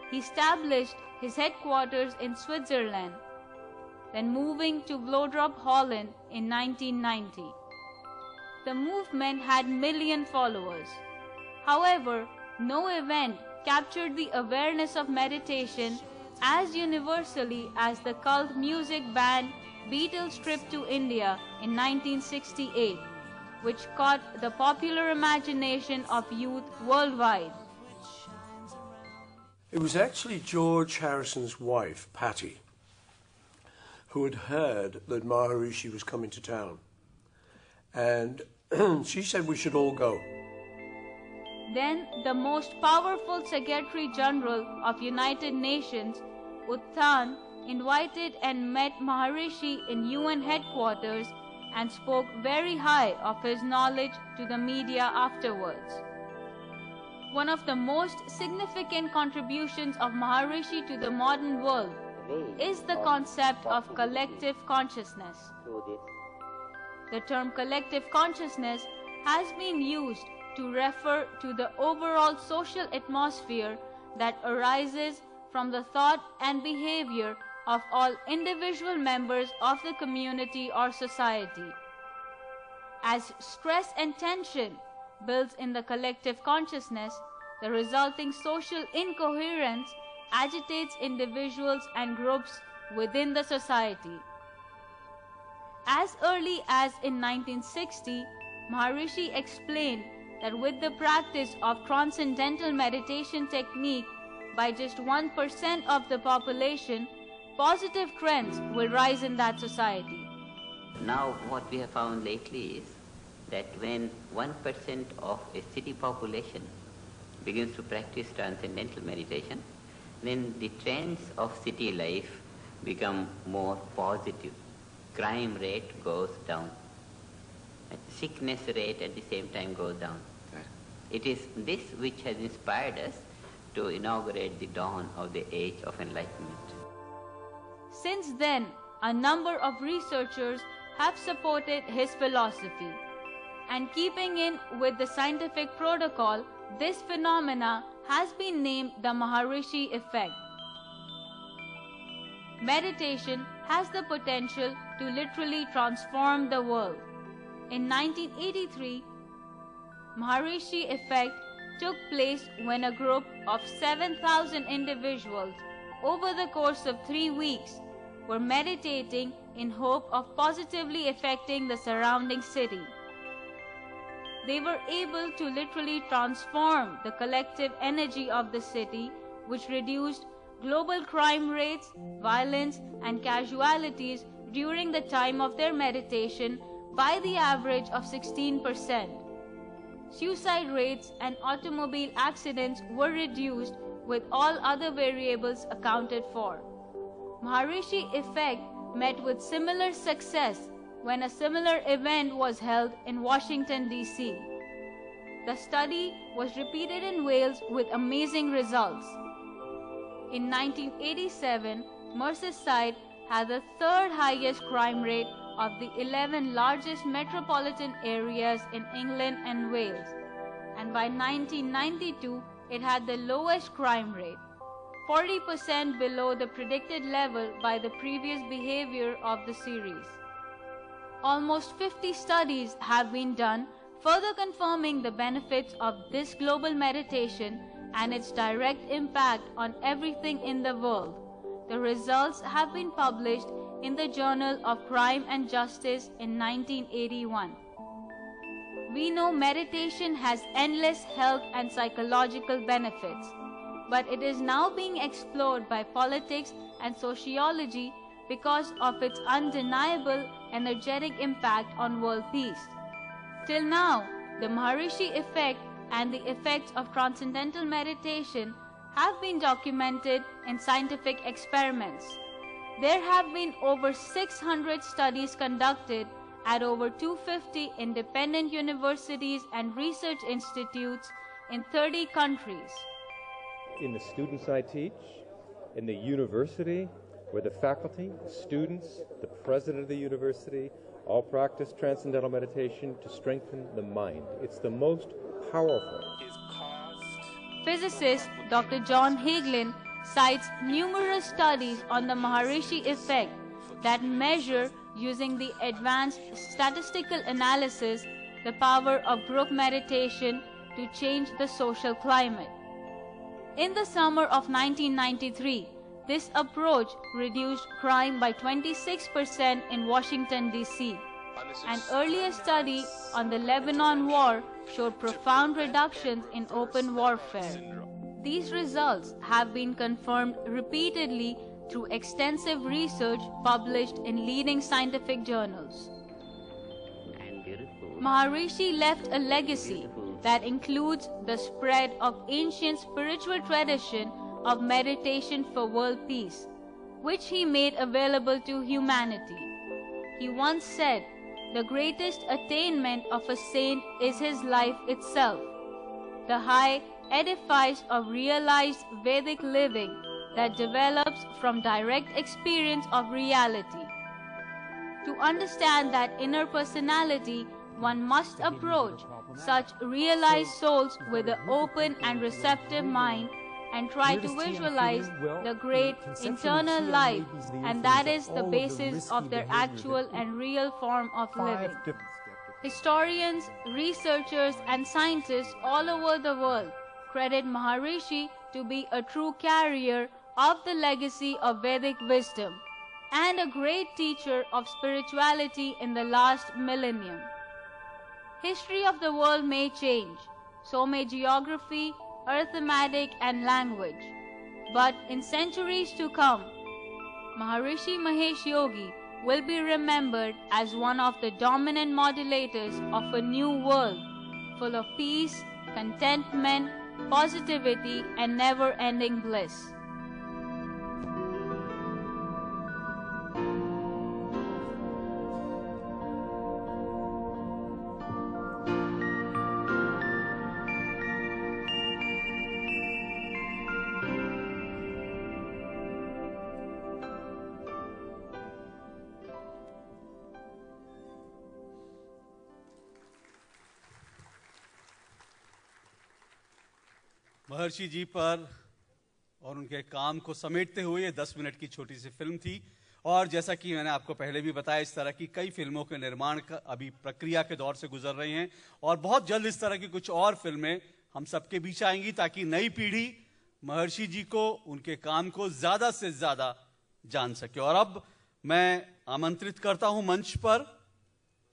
He established his headquarters in Switzerland, then moving to Vlodrop, Holland in 1990. The movement had million followers. However, no event captured the awareness of meditation as universally as the cult music band Beatles' trip to India in 1968, which caught the popular imagination of youth worldwide. It was actually George Harrison's wife, Patty, who had heard that Maharishi was coming to town. And she said we should all go. Then the most powerful Secretary General of United Nations, U Thant, invited and met Maharishi in UN headquarters and spoke very high of his knowledge to the media afterwards. One of the most significant contributions of Maharishi to the modern world is the concept of collective consciousness. The term collective consciousness has been used to refer to the overall social atmosphere that arises from the thought and behavior of all individual members of the community or society. As stress and tension builds in the collective consciousness, the resulting social incoherence agitates individuals and groups within the society. As early as in 1960, Maharishi explained that with the practice of transcendental meditation technique by just 1% of the population, positive trends will rise in that society. Now what we have found lately is that when 1% of a city population begins to practice transcendental meditation, then the trends of city life become more positive. Crime rate goes down. Sickness rate at the same time goes down. It is this which has inspired us to inaugurate the dawn of the age of enlightenment. Since then, a number of researchers have supported his philosophy. And keeping in with the scientific protocol, this phenomena has been named the Maharishi effect. Meditation has the potential to literally transform the world. In 1983, Maharishi effect took place when a group of 7,000 individuals over the course of 3 weeks were meditating in hope of positively affecting the surrounding city. They were able to literally transform the collective energy of the city, which reduced global crime rates, violence, and casualties during the time of their meditation by the average of 16%. Suicide rates and automobile accidents were reduced with all other variables accounted for. Maharishi effect met with similar success when a similar event was held in Washington, D.C. The study was repeated in Wales with amazing results. In 1987, Merseyside had the third highest crime rate of the 11 largest metropolitan areas in England and Wales, and by 1992 it had the lowest crime rate, 40% below the predicted level by the previous behavior of the series. Almost 50 studies have been done, further confirming the benefits of this global meditation and its direct impact on everything in the world. The results have been published in the Journal of Crime and Justice in 1981. We know meditation has endless health and psychological benefits, but it is now being explored by politics and sociology because of its undeniable energetic impact on world peace. Till now, the Maharishi effect and the effects of transcendental meditation have been documented in scientific experiments. There have been over 600 studies conducted at over 250 independent universities and research institutes in 30 countries. In the students I teach, in the university, where the faculty, the students, the president of the university, all practice transcendental meditation to strengthen the mind. It's the most powerful. Physicist Dr. John Hagelin cites numerous studies on the Maharishi effect that measure, using the advanced statistical analysis, the power of group meditation to change the social climate. In the summer of 1993, this approach reduced crime by 26% in Washington, D.C. An earlier study on the Lebanon War showed profound reductions in open warfare. These results have been confirmed repeatedly through extensive research published in leading scientific journals. Maharishi left a legacy that includes the spread of ancient spiritual tradition of meditation for world peace, which he made available to humanity. He once said, "The greatest attainment of a saint is his life itself." The high edifice of realized Vedic living that develops from direct experience of reality. To understand that inner personality, one must approach such realized souls with an open and receptive mind and try to visualize the great internal life, and that is the basis of their actual and real form of living. Historians, researchers, and scientists all over the world credit Maharishi to be a true carrier of the legacy of Vedic wisdom and a great teacher of spirituality in the last millennium. History of the world may change, so may geography, arithmetic, and language. But in centuries to come, Maharishi Mahesh Yogi will be remembered as one of the dominant modulators of a new world, full of peace, contentment, positivity, and never-ending bliss. महर्षि जी पर और उनके काम को समेटते हुए ये 10 minute की छोटी सी फिल्म थी। और जैसा कि मैंने आपको पहले भी बताया, इस तरह की कई फिल्मों के निर्माण का अभी प्रक्रिया के दौर से गुजर रही हैं और बहुत जल्द इस तरह की कुछ और फिल्में हम सबके बीच आएंगी, ताकि नई पीढ़ी महर्षि जी को, उनके काम को ज्यादा से ज्यादा जान सके। और अब मैं आमंत्रित करता हूं मंच पर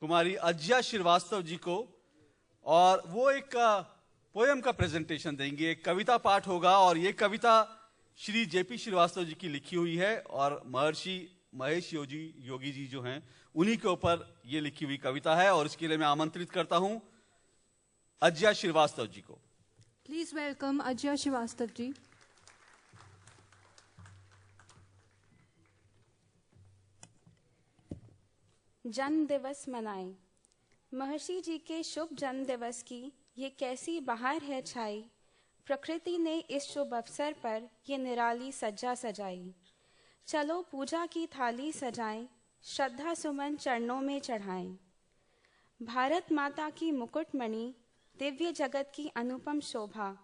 कुमारी अज्या श्रीवास्तव जी को, और वो एक पोयम का प्रेजेंटेशन देंगे, एक कविता पाठ होगा। और ये कविता श्री जेपी श्रीवास्तव जी की लिखी हुई है और महर्षि महेश योगी जी जो हैं उन्हीं के ऊपर ये लिखी हुई कविता है। और इसके लिए मैं आमंत्रित करता हूं अज्या श्रीवास्तव जी को। Please welcome अज्या Srivastava ji. जन्म दिवस मनाएं। महर्षि जी के शुभ जन्म दिवस की ये कैसी बहार है छाई, प्रकृति ने इस शुभ अवसर पर ये निराली सज्जा सजाई। चलो पूजा की थाली सजाएं, श्रद्धा सुमन चरणों में चढ़ाएं। भारत माता की मुकुटमणि, दिव्य जगत की अनुपम शोभा,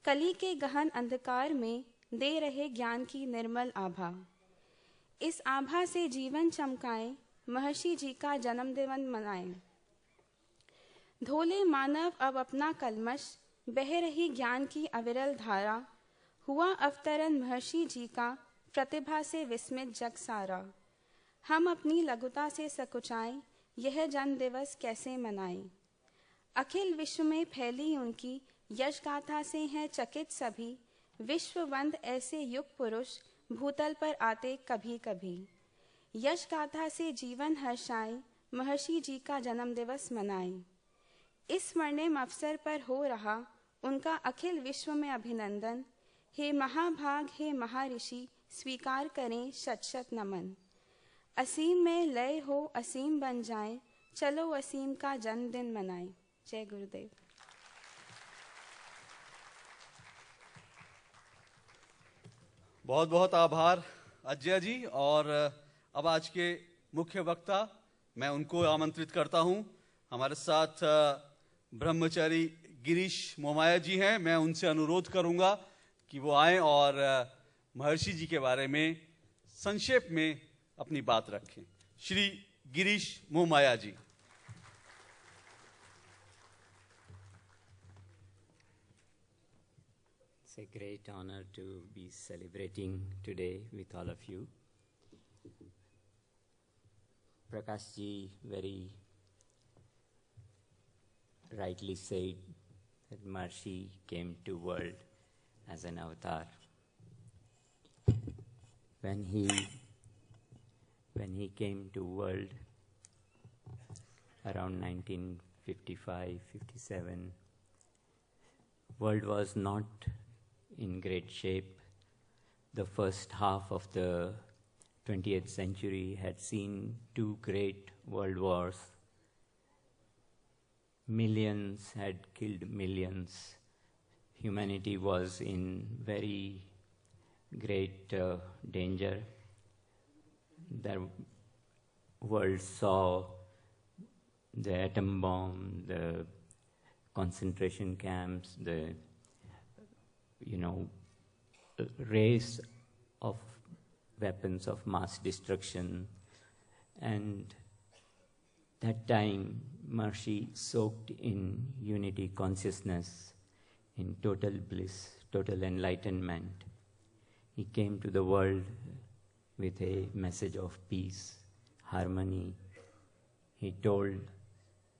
कली के गहन अंधकार में दे रहे ज्ञान की निर्मल आभा। इस आभा से जीवन चमकाएं, महर्षि जी का जन्मदिन मनाएं। धोले मानव अब अपना कलमश, बह रही ज्ञान की अविरल धारा। हुआ अवतरण महर्षि जी का, प्रतिभा से विस्मित जग सारा। हम अपनी लघुता से सकुचाएं, यह जन्म दिवस कैसे मनाएं। अखिल विश्व में फैली उनकी यश गाथा से हैं चकित सभी। विश्ववंद ऐसे युग पुरुष भूतल पर आते कभी कभी। यश गाथा से जीवन हर्षाएं, महर्षि जी का जन्म दिवस मनाएं। इस स्वर्णिम अवसर पर हो रहा उनका अखिल विश्व में अभिनंदन। हे महाभाग, हे महर्षि, स्वीकार करें शत शत नमन। असीम में लय हो असीम बन जाएं, चलो असीम का जन्मदिन मनाएं। जय गुरुदेव। बहुत बहुत आभार अज्या जी। और अब आज के मुख्य वक्ता मैं उनको आमंत्रित करता हूं। हमारे साथ ब्रह्मचारी गिरीश मोमाया जी हैं। मैं उनसे अनुरोध करूंगा कि वो आएं और महर्षि जी के बारे में संक्षेप में अपनी बात रखें। श्री गिरीश मोमाया जी। It's a great honor to be celebrating today with all of you. Prakash ji very rightly said that Maharishi came to world as an avatar. When he came to world around 1955-57, world was not in great shape. The first half of the 20th century had seen two great world wars. Millions had killed millions. Humanity was in very great danger. The world saw the atom bomb, the concentration camps, the race of weapons of mass destruction. And that time, Maharishi soaked in unity consciousness, in total bliss, total enlightenment. He came to the world with a message of peace, harmony. He told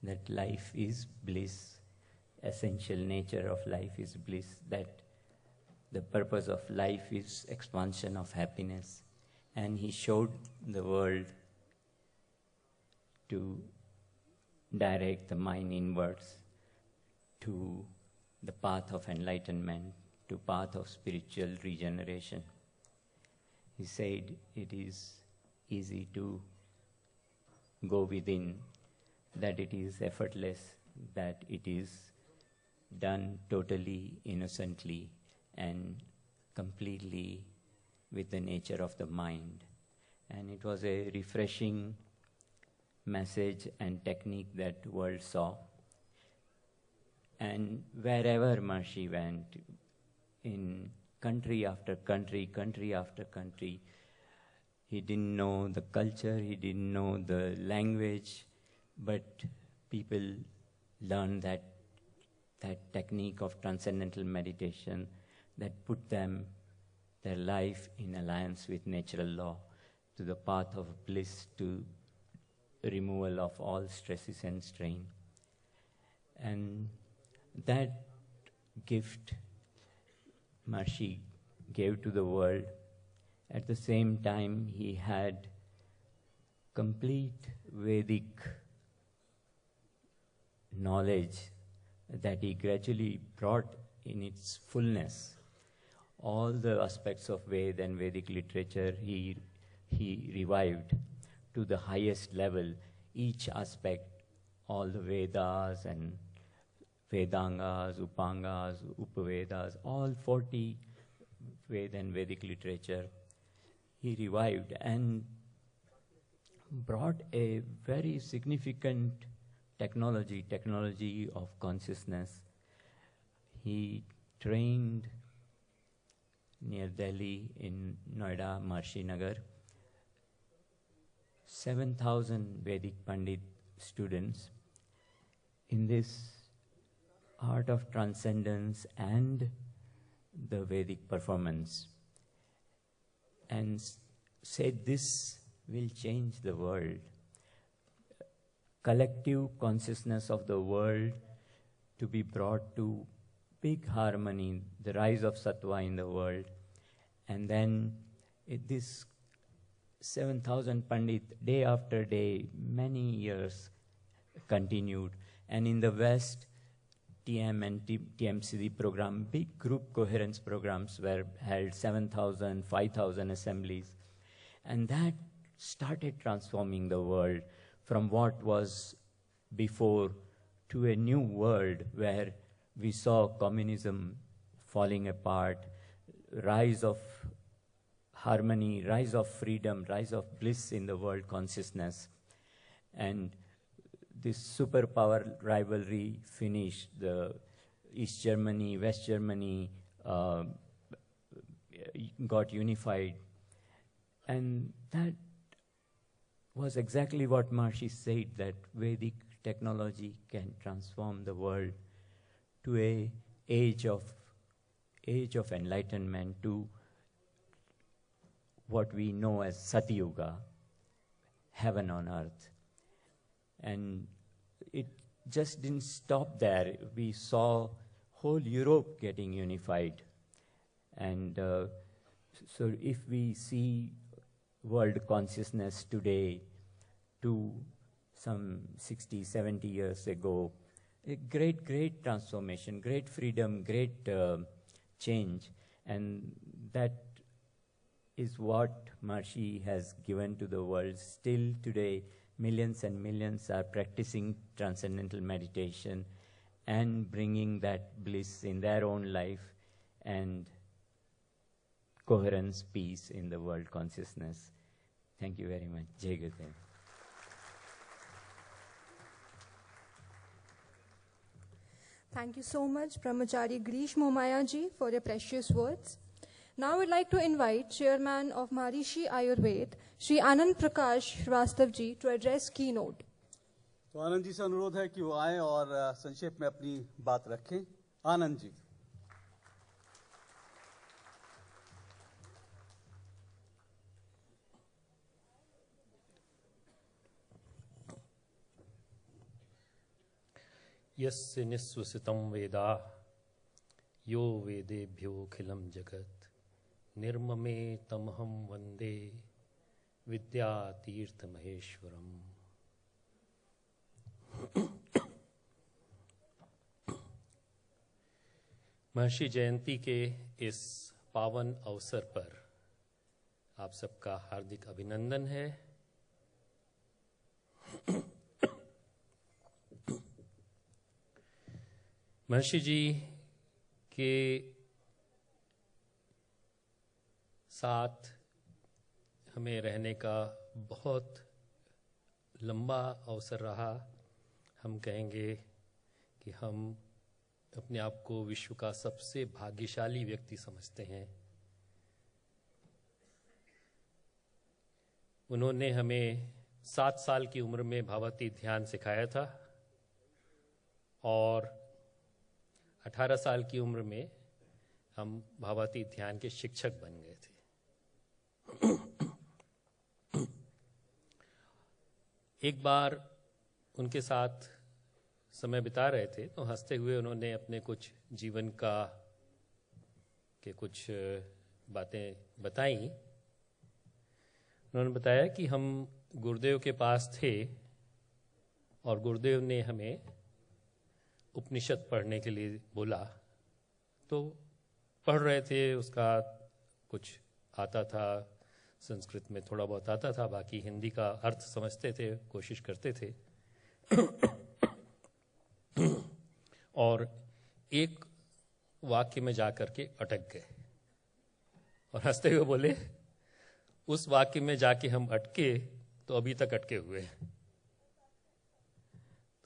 that life is bliss, essential nature of life is bliss, that the purpose of life is expansion of happiness. And he showed the world to direct the mind inwards to the path of enlightenment, to path of spiritual regeneration. He said it is easy to go within, that it is effortless, that it is done totally innocently and completely with the nature of the mind. And it was a refreshing message and technique that world saw. And wherever Maharishi went, in country after country, country after country, he didn't know the culture, he didn't know the language, but people learned that technique of transcendental meditation that put their life in alliance with natural law, to the path of bliss, to removal of all stresses and strain. And that gift Maharishi gave to the world. At the same time, he had complete Vedic knowledge that he gradually brought in its fullness. All the aspects of Veda and Vedic literature he revived to the highest level. Each aspect, all the Vedas and Vedangas, Upangas, Upavedas, all 40 Veda and Vedic literature, he revived and brought a very significant technology of consciousness. He trained near Delhi in Noida, Maharishi Nagar, 7,000 Vedic Pandit students in this art of transcendence and the Vedic performance, and said this will change the world. Collective consciousness of the world to be brought to big harmony, the rise of Sattva in the world. And then this 7,000 Pandit, day after day, many years continued. And in the West, TM and TMCD program, big group coherence programs were held, 7,000, 5,000 assemblies. And that started transforming the world from what was before to a new world where we saw communism falling apart, rise of harmony, rise of freedom, rise of bliss in the world consciousness. And this superpower rivalry finished. The East Germany, West Germany got unified. And that was exactly what Maharishi said, that Vedic technology can transform the world to an age of enlightenment, to what we know as Satyuga, heaven on earth. And it just didn't stop there. We saw whole Europe getting unified. And so if we see world consciousness today to some 60, 70 years ago, a great transformation, great freedom, great change. And that is what Maharishi has given to the world. Still today, millions and millions are practicing transcendental meditation and bringing that bliss in their own life and coherence, peace in the world consciousness. Thank you very much. Jai Gurudev. Thank you so much, Brahmachari Grish Momaya ji, for your precious words. Now we'd like to invite Chairman of Maharishi Ayurved, Shri Anand Prakash Srivastav ji, to address keynote. तो आनंद जी से अनुरोध है कि वो आए और संक्षेप में अपनी बात रखें। आनंद जी। यस्य निःश्वसितं वेदा यो वेदेभ्योऽखिलं जगत् निर्ममे तमहं वन्दे विद्यातीर्थमहेश्वरम्। महर्षि जयंती के इस पावन अवसर पर आप सबका हार्दिक अभिनंदन है। महर्षि जी के साथ हमें रहने का बहुत लंबा अवसर रहा। हम कहेंगे कि हम अपने आप को विश्व का सबसे भाग्यशाली व्यक्ति समझते हैं। उन्होंने हमें 7 साल की उम्र में भावातीत ध्यान सिखाया था और 18 साल की उम्र में हम भावातीत ध्यान के शिक्षक बन गए थे। एक बार उनके साथ समय बिता रहे थे तो हंसते हुए उन्होंने अपने कुछ जीवन के कुछ बातें बताई। उन्होंने बताया कि हम गुरुदेव के पास थे और गुरुदेव ने हमें उपनिषद पढ़ने के लिए बोला, तो पढ़ रहे थे। उसका कुछ आता था, संस्कृत में थोड़ा बहुत आता था, बाकी हिंदी का अर्थ समझते थे, कोशिश करते थे। और एक वाक्य में जाकर के अटक गए और हंसते हुए बोले, उस वाक्य में जाके हम अटके तो अभी तक अटके हुए हैं।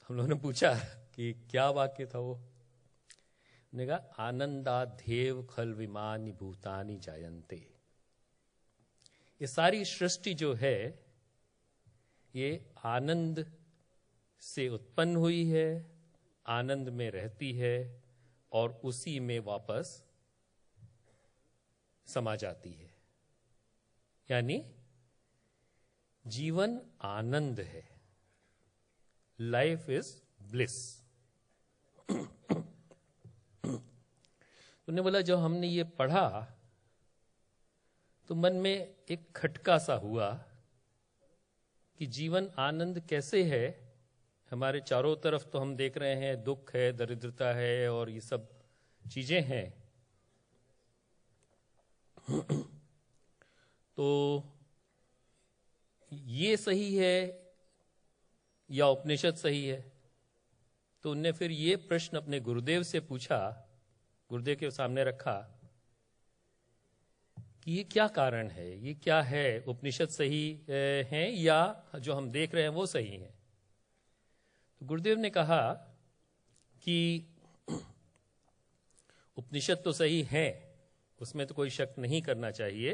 हम लोगों ने पूछा कि क्या वाक्य था वो? उन्होंने कहा, आनंदाध्येव खल विमानि भूतानि जायन्ते। ये सारी सृष्टि जो है ये आनंद से उत्पन्न हुई है, आनंद में रहती है और उसी में वापस समा जाती है। यानी जीवन आनंद है, लाइफ इज ब्लिस। उन्होंने बोला, जब हमने ये पढ़ा तो मन में एक खटका सा हुआ कि जीवन आनंद कैसे है। हमारे चारों तरफ तो हम देख रहे हैं दुख है, दरिद्रता है और ये सब चीजें हैं। तो ये सही है या उपनिषद सही है? तो उनने फिर ये प्रश्न अपने गुरुदेव से पूछा, गुरुदेव के सामने रखा कि ये क्या कारण है, ये क्या है, उपनिषद सही है या जो हम देख रहे हैं वो सही है? तो गुरुदेव ने कहा कि उपनिषद तो सही है, उसमें तो कोई शक नहीं करना चाहिए,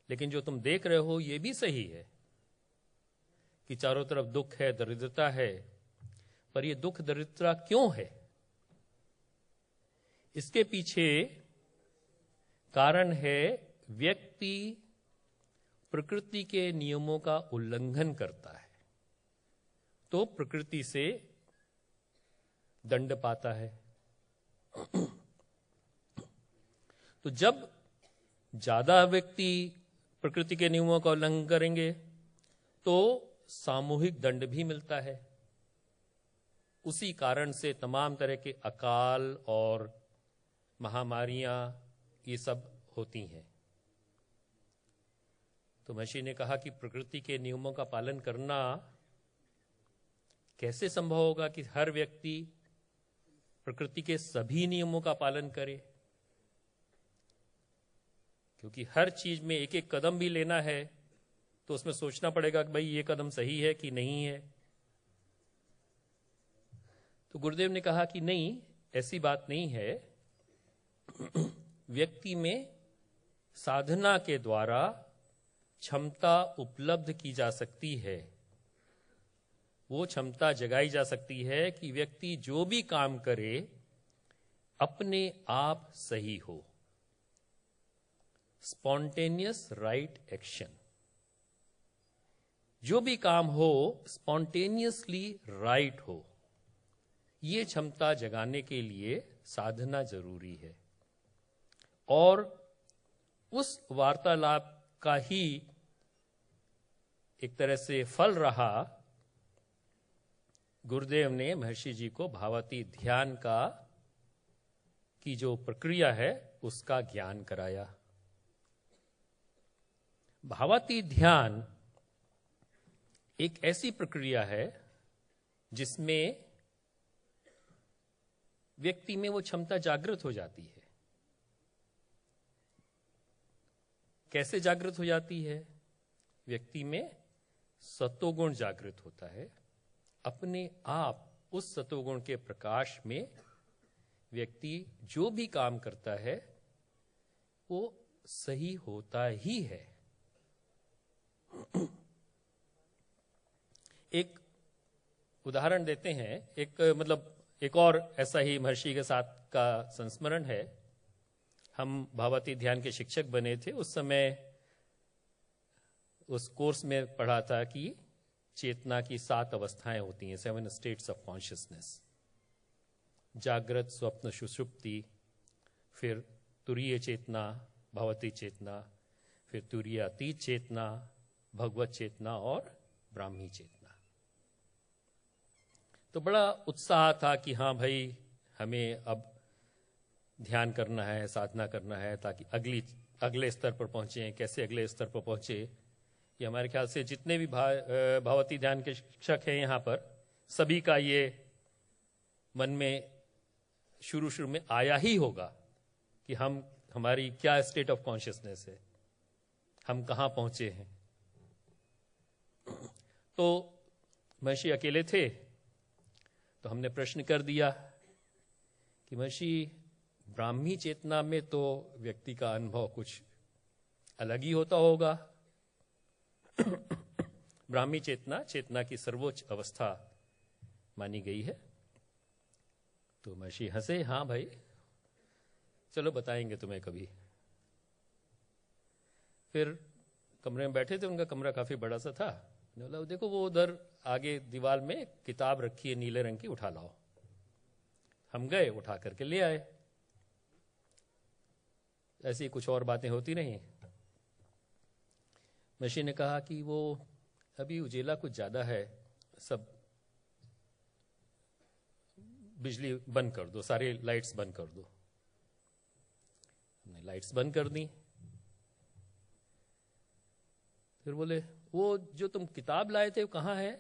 लेकिन जो तुम देख रहे हो ये भी सही है कि चारों तरफ दुख है, दरिद्रता है। पर ये दुख दरिद्रता क्यों है? इसके पीछे कारण है व्यक्ति प्रकृति के नियमों का उल्लंघन करता है तो प्रकृति से दंड पाता है। तो जब ज्यादा व्यक्ति प्रकृति के नियमों का उल्लंघन करेंगे तो सामूहिक दंड भी मिलता है। उसी कारण से तमाम तरह के अकाल और महामारियां ये सब होती हैं। तो महर्षि ने कहा कि प्रकृति के नियमों का पालन करना कैसे संभव होगा कि हर व्यक्ति प्रकृति के सभी नियमों का पालन करे, क्योंकि हर चीज में एक एक कदम भी लेना है तो उसमें सोचना पड़ेगा कि भाई ये कदम सही है कि नहीं है। तो गुरुदेव ने कहा कि नहीं, ऐसी बात नहीं है। व्यक्ति में साधना के द्वारा क्षमता उपलब्ध की जा सकती है, वो क्षमता जगाई जा सकती है कि व्यक्ति जो भी काम करे अपने आप सही हो। स्पॉन्टेनियस राइट एक्शन, जो भी काम हो स्पॉन्टेनियसली राइट हो, ये क्षमता जगाने के लिए साधना जरूरी है। और उस वार्तालाप का ही एक तरह से फल रहा, गुरुदेव ने महर्षि जी को भावातीत ध्यान की जो प्रक्रिया है उसका ज्ञान कराया। भावातीत ध्यान एक ऐसी प्रक्रिया है जिसमें व्यक्ति में वो क्षमता जागृत हो जाती है। कैसे जागृत हो जाती है? व्यक्ति में सत्वगुण जागृत होता है। अपने आप उस सत्वगुण के प्रकाश में व्यक्ति जो भी काम करता है वो सही होता ही है। एक उदाहरण देते हैं, एक और ऐसा ही महर्षि के साथ का संस्मरण है। हम भावातीत ध्यान के शिक्षक बने थे। उस समय उस कोर्स में पढ़ा था कि चेतना की 7 अवस्थाएं होती हैं, 7 स्टेट्स ऑफ कॉन्शियसनेस। जागृत, स्वप्न, सुषुप्ति, फिर तुरीय चेतना, भावातीत चेतना, फिर तुरीय अतीत चेतना, भगवत चेतना और ब्राह्मी चेतना। तो बड़ा उत्साह था कि हाँ भाई, हमें अब ध्यान करना है, साधना करना है, ताकि अगले स्तर पर पहुंचे। कैसे अगले स्तर पर पहुंचे? ये हमारे ख्याल से जितने भी भावातीत ध्यान के शिक्षक हैं यहाँ पर, सभी का ये मन में शुरू में आया ही होगा कि हमारी क्या स्टेट ऑफ कॉन्शियसनेस है, हम कहाँ पहुंचे हैं। तो महर्षि अकेले थे, तो हमने प्रश्न कर दिया कि महर्षि, ब्राह्मी चेतना में तो व्यक्ति का अनुभव कुछ अलग ही होता होगा। ब्राह्मी चेतना की सर्वोच्च अवस्था मानी गई है। तो महर्षि हंसे, हाँ भाई, चलो बताएंगे तुम्हें कभी। फिर कमरे में बैठे थे, उनका कमरा काफी बड़ा सा था। बोला, देखो वो उधर आगे दीवार में किताब रखी है नीले रंग की, उठा लाओ। हम गए, उठा करके ले आए। ऐसी कुछ और बातें होती रही। महर्षि ने कहा कि वो अभी उजेला कुछ ज्यादा है, सब बिजली बंद कर दो, सारे लाइट्स बंद कर दो। हमने लाइट्स बंद कर दी। फिर बोले, वो जो तुम किताब लाए थे वो कहाँ है?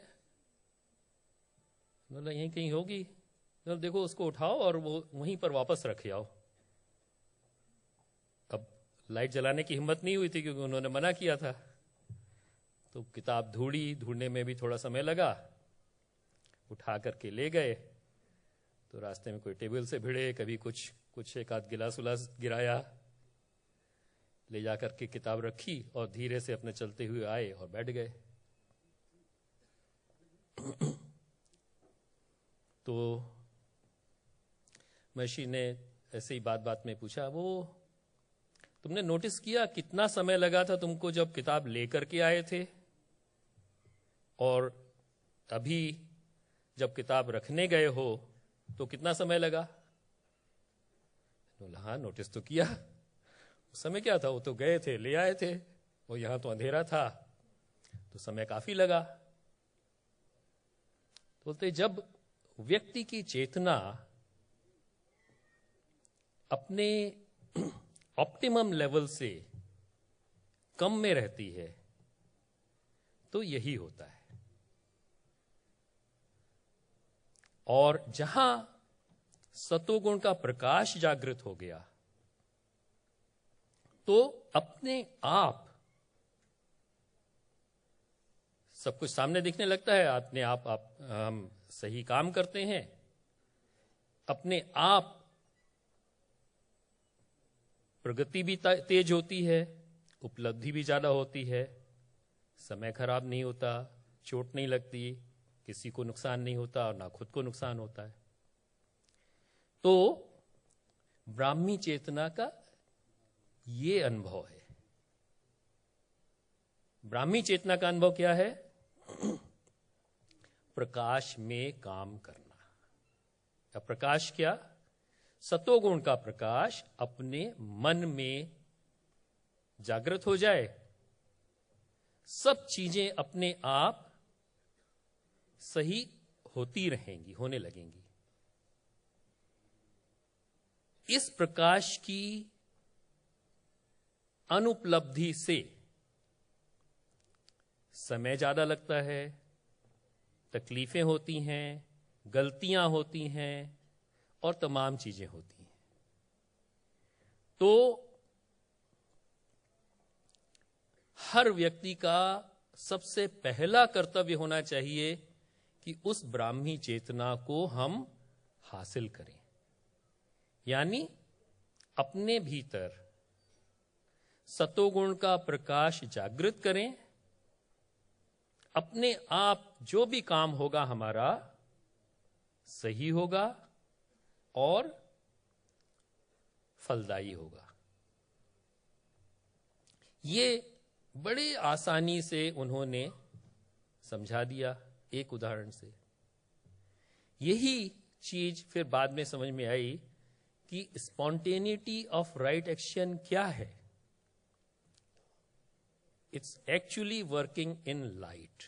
बोला, यहीं कहीं होगी। तो देखो उसको उठाओ और वो वहीं पर वापस रखे आओ। अब लाइट जलाने की हिम्मत नहीं हुई थी क्योंकि उन्होंने मना किया था। तो किताब ढूंढने में भी थोड़ा समय लगा। उठा करके ले गए तो रास्ते में कोई टेबल से भिड़े, कभी कुछ एक आध गिलास उलास गिराया। ले जा करके किताब रखी और धीरे से अपने चलते हुए आए और बैठ गए। तो महर्षि ने ऐसे ही बात में पूछा, वो तुमने नोटिस किया कितना समय लगा था तुमको जब किताब लेकर के आए थे, और अभी जब किताब रखने गए हो तो कितना समय लगा? बोला, हाँ नोटिस तो किया। उस समय क्या था, वो तो गए थे, ले आए थे, और यहां तो अंधेरा था, तो समय काफी लगा। बोलते जब व्यक्ति की चेतना अपने ऑप्टिमम लेवल से कम में रहती है तो यही होता है। और जहां सतोगुण का प्रकाश जागृत हो गया तो अपने आप सब कुछ सामने दिखने लगता है, अपने आप हम सही काम करते हैं, अपने आप प्रगति भी तेज होती है, उपलब्धि भी ज्यादा होती है, समय खराब नहीं होता, चोट नहीं लगती, किसी को नुकसान नहीं होता और ना खुद को नुकसान होता है। तो ब्राह्मी चेतना का ये अनुभव है। ब्राह्मी चेतना का अनुभव क्या है? प्रकाश में काम करना। या प्रकाश क्या? सतोगुण का प्रकाश अपने मन में जागृत हो जाए, सब चीजें अपने आप सही होती रहेंगी, होने लगेंगी। इस प्रकाश की अनुपलब्धि से समय ज्यादा लगता है, तकलीफें होती हैं, गलतियां होती हैं और तमाम चीजें होती हैं। तो हर व्यक्ति का सबसे पहला कर्तव्य होना चाहिए कि उस ब्राह्मी चेतना को हम हासिल करें, यानी अपने भीतर सतोगुण का प्रकाश जागृत करें। अपने आप जो भी काम होगा हमारा सही होगा और फलदायी होगा। ये बड़े आसानी से उन्होंने समझा दिया एक उदाहरण से। यही चीज फिर बाद में समझ में आई कि स्पॉन्टेनिटी ऑफ राइट एक्शन क्या है। It's actually working in light.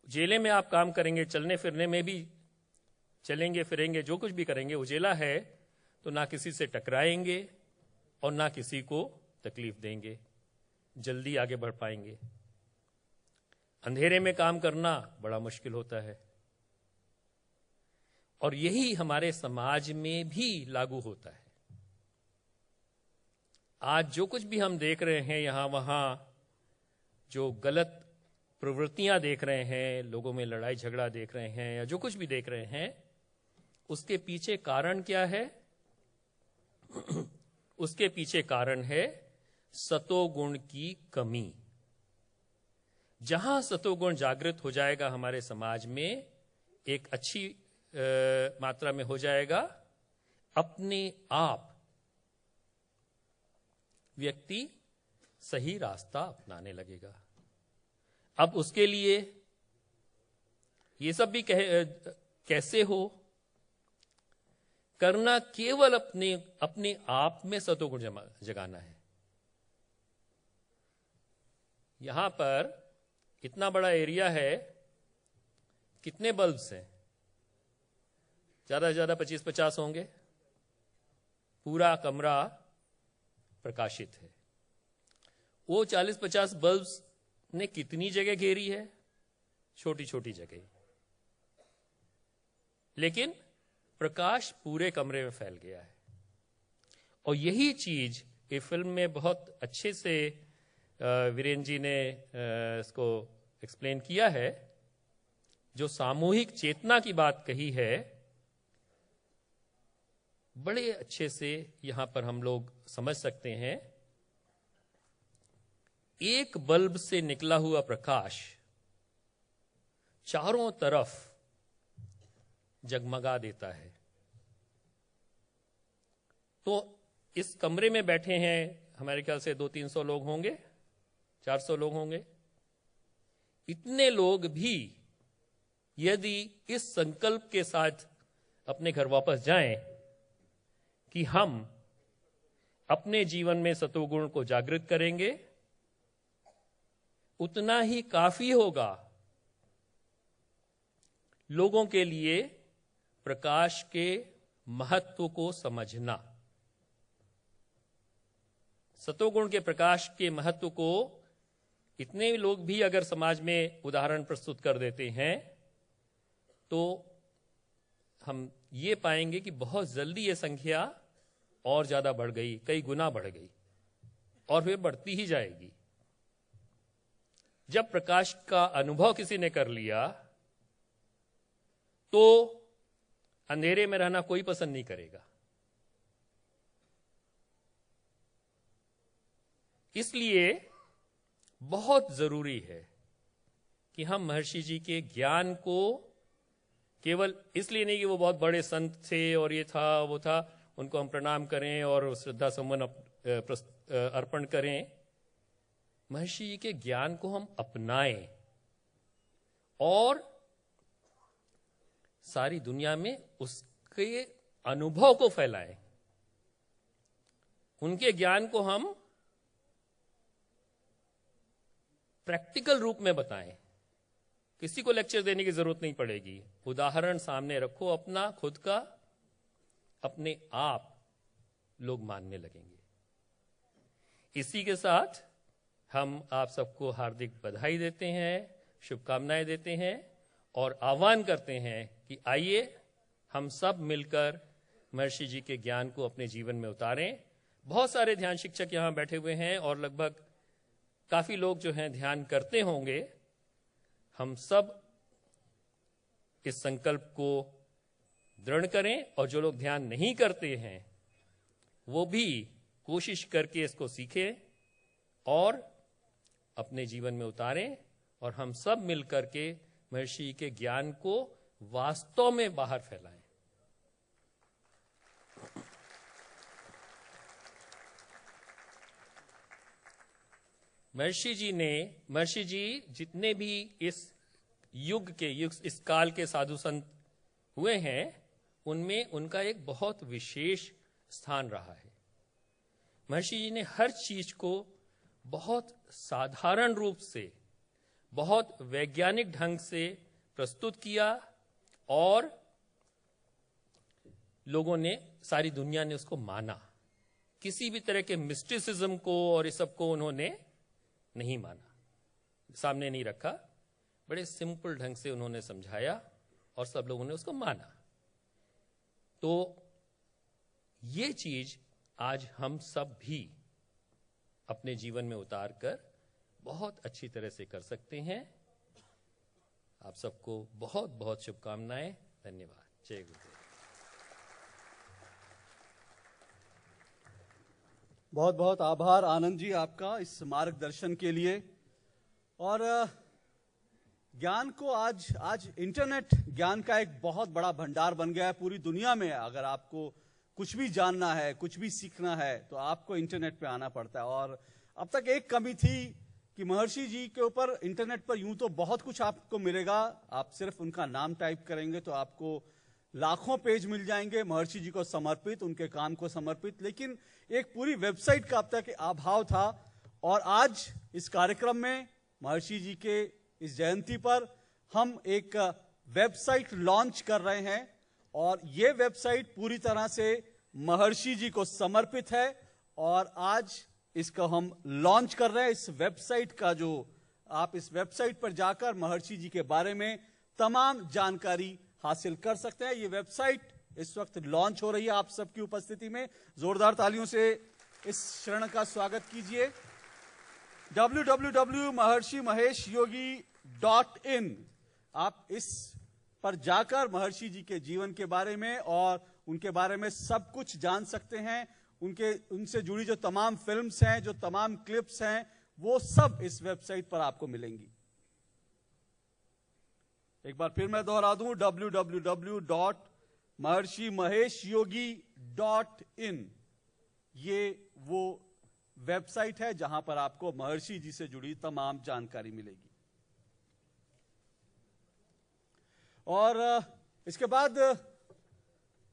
उजेले में आप काम करेंगे, चलने फिरने में भी चलेंगे फिरेंगे, जो कुछ भी करेंगे, उजेला है तो ना किसी से टकराएंगे और ना किसी को तकलीफ देंगे, जल्दी आगे बढ़ पाएंगे। अंधेरे में काम करना बड़ा मुश्किल होता है। और यही हमारे समाज में भी लागू होता है। आज जो कुछ भी हम देख रहे हैं, यहां वहां जो गलत प्रवृत्तियां देख रहे हैं, लोगों में लड़ाई झगड़ा देख रहे हैं, या जो कुछ भी देख रहे हैं, उसके पीछे कारण क्या है? उसके पीछे कारण है सतोगुण की कमी। जहां सतोगुण जागृत हो जाएगा हमारे समाज में, एक अच्छी मात्रा में हो जाएगा, अपने आप व्यक्ति सही रास्ता अपनाने लगेगा। अब उसके लिए ये सब भी कैसे हो? करना केवल अपने आप में सतोगुण जगाना है। यहां पर इतना बड़ा एरिया है, कितने बल्ब्स हैं? ज्यादा से ज्यादा 25-50 होंगे। पूरा कमरा प्रकाशित है। वो 40-50 बल्ब्स ने कितनी जगह घेरी है? छोटी छोटी जगह, लेकिन प्रकाश पूरे कमरे में फैल गया है। और यही चीज ये फिल्म में बहुत अच्छे से वीरेंद्र जी ने इसको एक्सप्लेन किया है। जो सामूहिक चेतना की बात कही है, बड़े अच्छे से यहां पर हम लोग समझ सकते हैं। एक बल्ब से निकला हुआ प्रकाश चारों तरफ जगमगा देता है। तो इस कमरे में बैठे हैं हमारे ख्याल से 200-300 लोग होंगे, 400 लोग होंगे। इतने लोग भी यदि इस संकल्प के साथ अपने घर वापस जाएं कि हम अपने जीवन में सतोगुण को जागृत करेंगे, उतना ही काफी होगा लोगों के लिए प्रकाश के महत्व को समझना, सतोगुण के प्रकाश के महत्व को इतने लोग भी अगर समाज में उदाहरण प्रस्तुत कर देते हैं तो हम ये पाएंगे कि बहुत जल्दी ये संख्या और ज्यादा बढ़ गई, कई गुना बढ़ गई और फिर बढ़ती ही जाएगी। जब प्रकाश का अनुभव किसी ने कर लिया तो अंधेरे में रहना कोई पसंद नहीं करेगा। इसलिए बहुत जरूरी है कि हम महर्षि जी के ज्ञान को केवल इसलिए नहीं कि वो बहुत बड़े संत थे और ये था वो था, उनको हम प्रणाम करें और श्रद्धा सुमन अर्पण करें। महर्षि जी के ज्ञान को हम अपनाएं और सारी दुनिया में उसके अनुभव को फैलाएं। उनके ज्ञान को हम प्रैक्टिकल रूप में बताएं। किसी को लेक्चर देने की जरूरत नहीं पड़ेगी, उदाहरण सामने रखो अपना, खुद का, अपने आप लोग मानने लगेंगे। इसी के साथ हम आप सबको हार्दिक बधाई देते हैं, शुभकामनाएं देते हैं और आह्वान करते हैं कि आइए हम सब मिलकर महर्षि जी के ज्ञान को अपने जीवन में उतारें। बहुत सारे ध्यान शिक्षक यहां बैठे हुए हैं और लगभग काफी लोग जो हैं ध्यान करते होंगे। हम सब इस संकल्प को दृढ़ करें और जो लोग ध्यान नहीं करते हैं वो भी कोशिश करके इसको सीखें और अपने जीवन में उतारें और हम सब मिलकर के महर्षि के ज्ञान को वास्तव में बाहर फैलाएं। महर्षि जी जितने भी इस इस काल के साधु संत हुए हैं उनमें उनका एक बहुत विशेष स्थान रहा है। महर्षि जी ने हर चीज को बहुत साधारण रूप से, बहुत वैज्ञानिक ढंग से प्रस्तुत किया और लोगों ने, सारी दुनिया ने उसको माना। किसी भी तरह के मिस्टिसिज्म को और इस सब को उन्होंने नहीं माना, सामने नहीं रखा। बड़े सिंपल ढंग से उन्होंने समझाया और सब लोगों ने उसको माना। तो ये चीज आज हम सब भी अपने जीवन में उतार कर बहुत अच्छी तरह से कर सकते हैं। आप सबको बहुत बहुत शुभकामनाएं। धन्यवाद। जय गुरुदेव। बहुत बहुत आभार आनंद जी आपका इस मार्गदर्शन के लिए। और ज्ञान को आज इंटरनेट ज्ञान का एक बहुत बड़ा भंडार बन गया है पूरी दुनिया में। अगर आपको कुछ भी जानना है, कुछ भी सीखना है तो आपको इंटरनेट पे आना पड़ता है। और अब तक एक कमी थी कि महर्षि जी के ऊपर इंटरनेट पर यूं तो बहुत कुछ आपको मिलेगा, आप सिर्फ उनका नाम टाइप करेंगे तो आपको लाखों पेज मिल जाएंगे महर्षि जी को समर्पित, उनके काम को समर्पित, लेकिन एक पूरी वेबसाइट का अब तक अभाव था। और आज इस कार्यक्रम में महर्षि जी के इस जयंती पर हम एक वेबसाइट लॉन्च कर रहे हैं और ये वेबसाइट पूरी तरह से महर्षि जी को समर्पित है और आज इसको हम लॉन्च कर रहे हैं। इस वेबसाइट का जो आप इस वेबसाइट पर जाकर महर्षि जी के बारे में तमाम जानकारी हासिल कर सकते हैं। ये वेबसाइट इस वक्त लॉन्च हो रही है आप सबकी उपस्थिति में। जोरदार तालियों से इस क्षण का स्वागत कीजिए। www.maharshimaheshyogi.in आप इस पर जाकर महर्षि जी के जीवन के बारे में और उनके बारे में सब कुछ जान सकते हैं। उनसे जुड़ी जो तमाम फिल्म्स हैं, जो तमाम क्लिप्स हैं, वो सब इस वेबसाइट पर आपको मिलेंगी। एक बार फिर मैं दोहरा दूं, www.maharshimaheshyogi.in ये वो वेबसाइट है जहां पर आपको महर्षि जी से जुड़ी तमाम जानकारी मिलेगी। और इसके बाद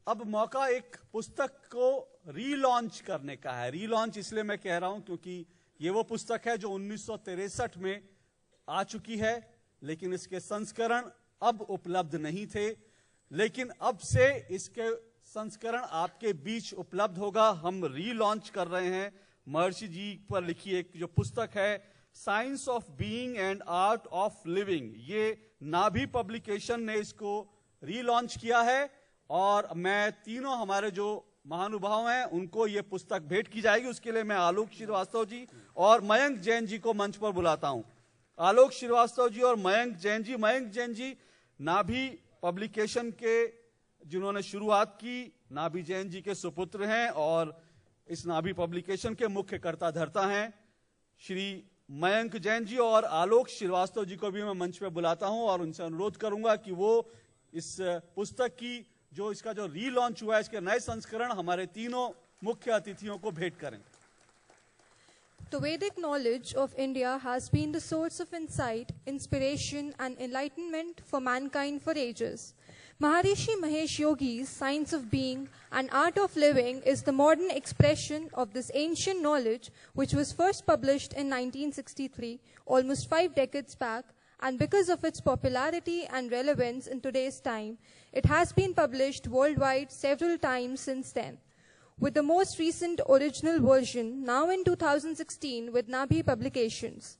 अब मौका एक पुस्तक को रीलॉन्च करने का है। रीलॉन्च इसलिए मैं कह रहा हूं क्योंकि ये वो पुस्तक है जो 1963 में आ चुकी है, लेकिन इसके संस्करण अब उपलब्ध नहीं थे, लेकिन अब से इसके संस्करण आपके बीच उपलब्ध होगा। हम रीलॉन्च कर रहे हैं महर्षि जी पर लिखी एक जो पुस्तक है science of being and art of living, ये नाभि पब्लिकेशन ने इसको रीलॉन्च किया है और मैं तीनों हमारे जो महानुभाव हैं उनको ये पुस्तक भेंट की जाएगी। उसके लिए मैं आलोक श्रीवास्तव जी और मयंक जैन जी को मंच पर बुलाता हूं। आलोक श्रीवास्तव जी और मयंक जैन जी नाभि पब्लिकेशन के जिन्होंने शुरुआत की, नाभि जैन जी के सुपुत्र हैं और इस नाभि पब्लिकेशन के मुख्य कर्ता धर्ता हैं। श्री मयंक जैन जी और आलोक श्रीवास्तव जी को भी मैं मंच पे बुलाता हूं और उनसे अनुरोध करूंगा कि वो इस पुस्तक की जो इसका जो रीलॉन्च हुआ है इसके नए संस्करण हमारे तीनों मुख्य अतिथियों को भेंट करें। The Vedic knowledge of India has been the source of insight, inspiration, and enlightenment for mankind for ages. Maharishi Mahesh Yogi's Science of Being and Art of Living is the modern expression of this ancient knowledge, which was first published in 1963, almost 5 decades back, and because of its popularity and relevance in today's time, it has been published worldwide several times since then, with the most recent original version now in 2016 with Nabi Publications.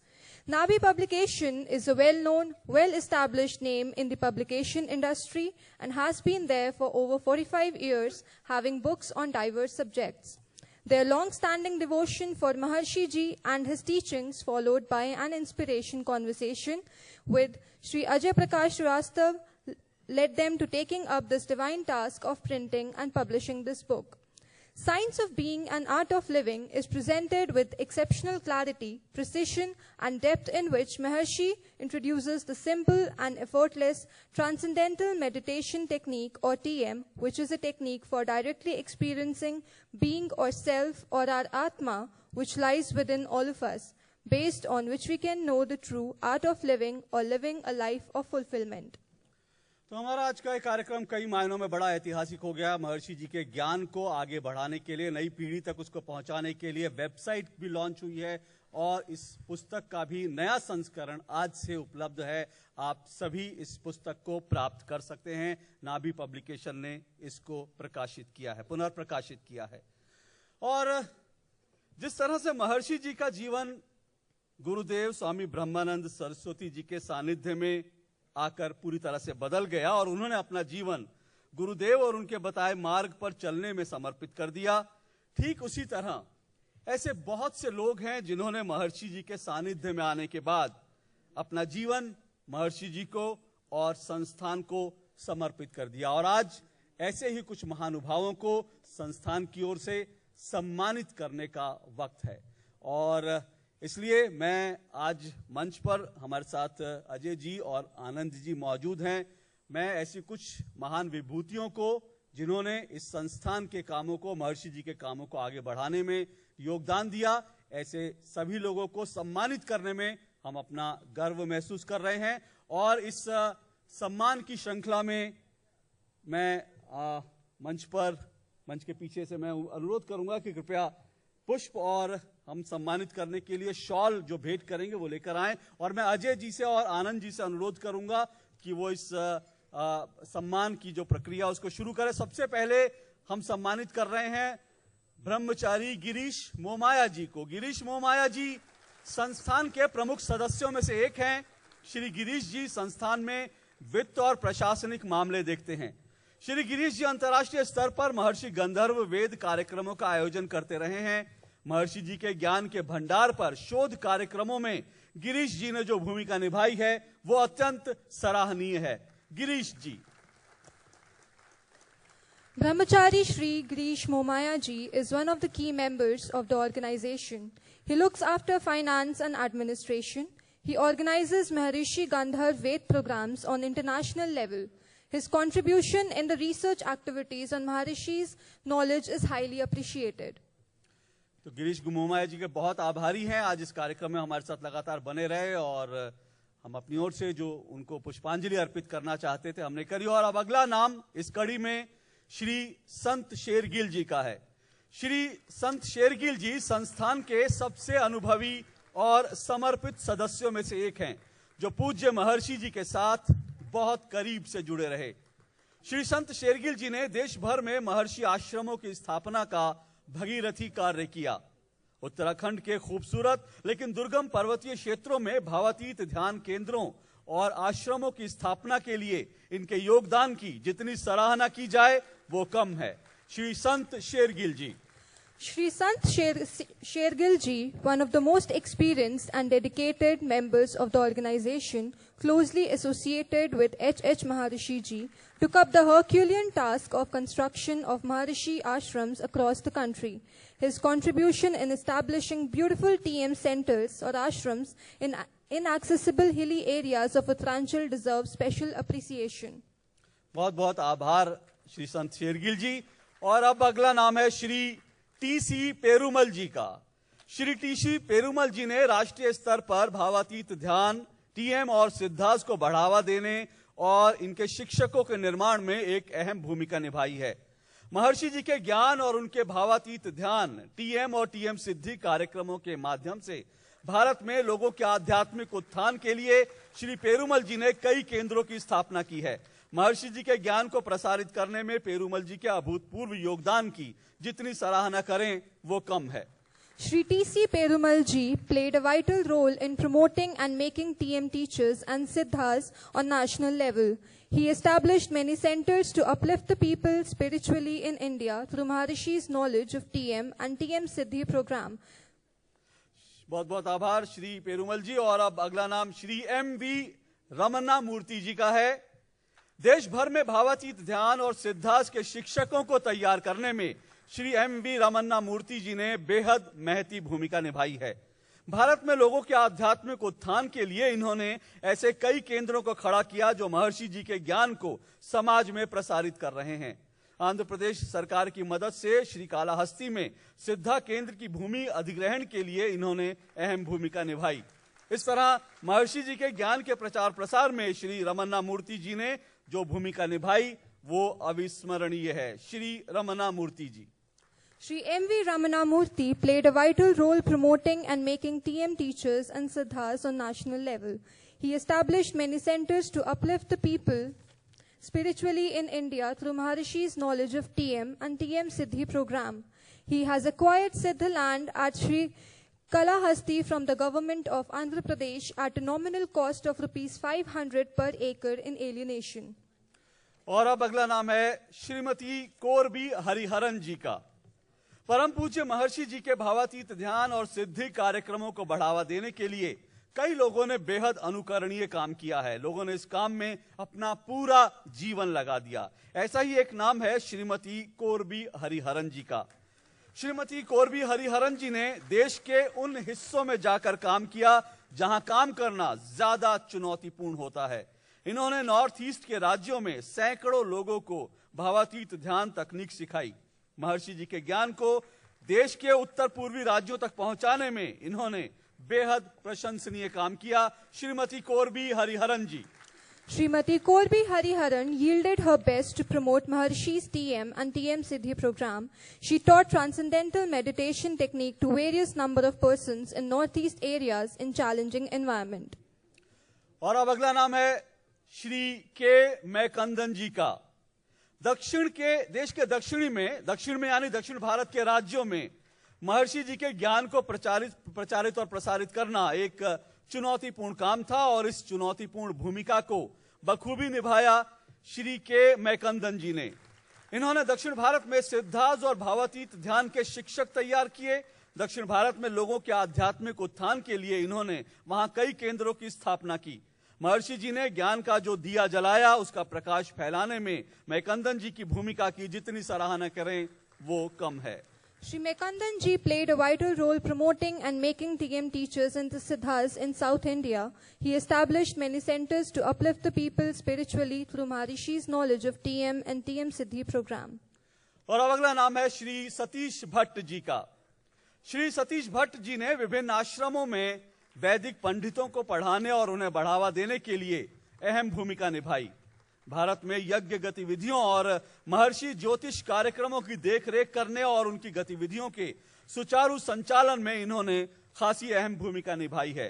Nabi Publication is a well-known, well-established name in the publication industry and has been there for over 45 years, having books on diverse subjects. Their long-standing devotion for Maharshi Ji and his teachings, followed by an inspiration conversation with Sri Ajay Prakash Srivastav, led them to taking up this divine task of printing and publishing this book. Science of Being and Art of Living is presented with exceptional clarity, precision, and depth in which Maharshi introduces the simple and effortless Transcendental Meditation Technique or TM, which is a technique for directly experiencing being or self or our Atma, which lies within all of us, based on which we can know the true art of living or living a life of fulfillment. तो हमारा आज का ये कार्यक्रम कई मायनों में बड़ा ऐतिहासिक हो गया। महर्षि जी के ज्ञान को आगे बढ़ाने के लिए, नई पीढ़ी तक उसको पहुंचाने के लिए वेबसाइट भी लॉन्च हुई है और इस पुस्तक का भी नया संस्करण आज से उपलब्ध है। आप सभी इस पुस्तक को प्राप्त कर सकते हैं। नाभि पब्लिकेशन ने इसको प्रकाशित किया है, पुनर्प्रकाशित किया है। और जिस तरह से महर्षि जी का जीवन गुरुदेव स्वामी ब्रह्मानंद सरस्वती जी के सानिध्य में आकर पूरी तरह से बदल गया और उन्होंने अपना जीवन गुरुदेव और उनके बताए मार्ग पर चलने में समर्पित कर दिया, ठीक उसी तरह ऐसे बहुत से लोग हैं जिन्होंने महर्षि जी के सानिध्य में आने के बाद अपना जीवन महर्षि जी को और संस्थान को समर्पित कर दिया। और आज ऐसे ही कुछ महानुभावों को संस्थान की ओर से सम्मानित करने का वक्त है। और इसलिए मैं आज मंच पर हमारे साथ अजय जी और आनंद जी मौजूद हैं। मैं ऐसी कुछ महान विभूतियों को जिन्होंने इस संस्थान के कामों को, महर्षि जी के कामों को आगे बढ़ाने में योगदान दिया, ऐसे सभी लोगों को सम्मानित करने में हम अपना गर्व महसूस कर रहे हैं। और इस सम्मान की श्रृंखला में मैं मंच के पीछे से मैं अनुरोध करूंगा कि कृपया पुष्प और हम सम्मानित करने के लिए शॉल जो भेंट करेंगे वो लेकर आएं। और मैं अजय जी से और आनंद जी से अनुरोध करूंगा कि वो इस सम्मान की जो प्रक्रिया उसको शुरू करें। सबसे पहले हम सम्मानित कर रहे हैं ब्रह्मचारी गिरीश मोमाया जी को। गिरीश मोमाया जी संस्थान के प्रमुख सदस्यों में से एक हैं। श्री गिरीश जी संस्थान में वित्त और प्रशासनिक मामले देखते हैं। श्री गिरीश जी अंतर्राष्ट्रीय स्तर पर महर्षि गंधर्व वेद कार्यक्रमों का आयोजन करते रहे हैं। महर्षि जी के ज्ञान के भंडार पर शोध कार्यक्रमों में गिरीश जी ने जो भूमिका निभाई है वो अत्यंत सराहनीय है। गिरीश जी। Brahmachari Shri Girish Momaya Ji is one of the key members of the organization. He looks after finance and administration. He organizes Maharishi Gandharv Ved programs on international level. His contribution in the research activities on Maharishi's knowledge is highly appreciated. तो गिरीश मोमाया जी के बहुत आभारी हैं। आज इस कार्यक्रम में हमारे साथ लगातार बने रहे और हम अपनी ओर से जो उनको पुष्पांजलि अर्पित करना चाहते थे हमने करी। और अब अगला नाम इस कड़ी में श्री संत शेरगिल जी का है। श्री संत शेरगिल जी संस्थान के सबसे अनुभवी और समर्पित सदस्यों में से एक हैं, जो पूज्य महर्षि जी के साथ बहुत करीब से जुड़े रहे। श्री संत शेरगिल जी ने देश भर में महर्षि आश्रमों की स्थापना का भगीरथी कार्य किया। उत्तराखंड के खूबसूरत लेकिन दुर्गम पर्वतीय क्षेत्रों में भावातीत ध्यान केंद्रों और आश्रमों की स्थापना के लिए इनके योगदान की जितनी सराहना की जाए वो कम है। श्री संत शेरगिल जी। Shri Sant Shergill Ji, one of the most experienced and dedicated members of the organization, closely associated with H.H. Maharishi Ji, took up the Herculean task of construction of Maharishi ashrams across the country. His contribution in establishing beautiful TM centers or ashrams in inaccessible hilly areas of Uttaranchal deserves special appreciation. बहुत बहुत आभार श्री संत शेरगिल जी। और अब अगला नाम है Shri TC. Perumal जी का। Shri TC. Perumal जी ने राष्ट्रीय स्तर पर भावातीत ध्यान, टीएम और सिद्धास को बढ़ावा देने और इनके शिक्षकों के निर्माण में एक अहम भूमिका निभाई है। महर्षि जी के ज्ञान और उनके भावातीत ध्यान, टीएम और टीएम सिद्धि कार्यक्रमों के माध्यम से भारत में लोगों के आध्यात्मिक उत्थान के लिए श्री पेरुमल जी ने कई केंद्रों की स्थापना की है। महर्षि जी के ज्ञान को प्रसारित करने में पेरुमल जी के अभूतपूर्व योगदान की जितनी सराहना करें वो कम है। Shri T.C. Perumal Ji played a vital role in promoting and making TM teachers and siddhas on national level. He established many centers to uplift the people spiritually in India through Maharishi's knowledge of TM and TM Siddhi program. बहुत बहुत आभार श्री पेरुमल जी। और अब अगला नाम Shri M.V. Ramana मूर्ति जी का है। देश भर में भावातीत ध्यान और सिद्धास के शिक्षकों को तैयार करने में श्री M.V. रमन्ना मूर्ति जी ने बेहद महती भूमिका निभाई है। भारत में लोगों के आध्यात्मिक उत्थान के लिए इन्होंने ऐसे कई केंद्रों को खड़ा किया जो महर्षि जी के ज्ञान को समाज में प्रसारित कर रहे हैं। आंध्र प्रदेश सरकार की मदद से श्री कालाहस्ती में सिद्धा केंद्र की भूमि अधिग्रहण के लिए इन्होंने अहम भूमिका निभाई। इस तरह महर्षि जी के ज्ञान के प्रचार प्रसार में श्री रमन्ना मूर्ति जी ने जो भूमिका निभाई वो अविस्मरणीय है। श्री रमन्ना मूर्ति जी। Shri M.V. Ramana Murthy played a vital role promoting and making TM teachers and siddhas on national level. He established many centers to uplift the people spiritually in India through Maharishi's knowledge of TM and TM Siddhi program. He has acquired Siddha land at Shri Kalahasti from the government of Andhra Pradesh at a nominal cost of ₹500 per acre in alienation. और अब अगला नाम है श्रीमती कोरबी हरिहरन जी का। परम पूज्य महर्षि जी के भावातीत ध्यान और सिद्धि कार्यक्रमों को बढ़ावा देने के लिए कई लोगों ने बेहद अनुकरणीय काम किया है। लोगों ने इस काम में अपना पूरा जीवन लगा दिया। ऐसा ही एक नाम है श्रीमती कोरबी हरिहरन जी का। श्रीमती कोरबी हरिहरन जी ने देश के उन हिस्सों में जाकर काम किया जहां काम करना ज्यादा चुनौतीपूर्ण होता है। इन्होंने नॉर्थ ईस्ट के राज्यों में सैकड़ों लोगों को भावातीत ध्यान तकनीक सिखाई। महर्षि जी के ज्ञान को देश के उत्तर पूर्वी राज्यों तक पहुंचाने में इन्होंने बेहद प्रशंसनीय काम किया। श्रीमती कोरबी हरिहरन जी। Srimati Korbi Hariharan yielded her best to promote Maharishi's TM and TM Siddhi program. She taught transcendental meditation technique to various number of persons in northeast areas in challenging environment. और अब अगला नाम है श्री के मैकंदन जी का। देश के दक्षिण में यानी दक्षिण भारत के राज्यों में महर्षि जी के ज्ञान को प्रचारित और प्रसारित करना एक चुनौतीपूर्ण काम था और इस चुनौतीपूर्ण भूमिका को बखूबी निभाया श्री के मैकंदन जी ने। इन्होंने दक्षिण भारत में सिद्धास और भावातीत ध्यान के शिक्षक तैयार किए। दक्षिण भारत में लोगों के आध्यात्मिक उत्थान के लिए इन्होंने वहां कई केंद्रों की स्थापना की। महर्षि जी ने ज्ञान का जो दिया जलाया उसका प्रकाश फैलाने में मैकंदन जी की भूमिका की जितनी सराहना करें वो कम है। Shri Mekandan Ji played a vital role promoting and making TM teachers and the siddhas in South India. He established many centers to uplift the people spiritually through Maharishi's knowledge of TM and TM Siddhi program. और अब अगला नाम है श्री सतीश भट्ट जी का। श्री सतीश भट्ट जी ने विभिन्न आश्रमों में वैदिक पंडितों को पढ़ाने और उन्हें बढ़ावा देने के लिए अहम भूमिका निभाई। भारत में यज्ञ गतिविधियों और महर्षि ज्योतिष कार्यक्रमों की देखरेख करने और उनकी गतिविधियों के सुचारू संचालन में इन्होंने खासी अहम भूमिका निभाई है।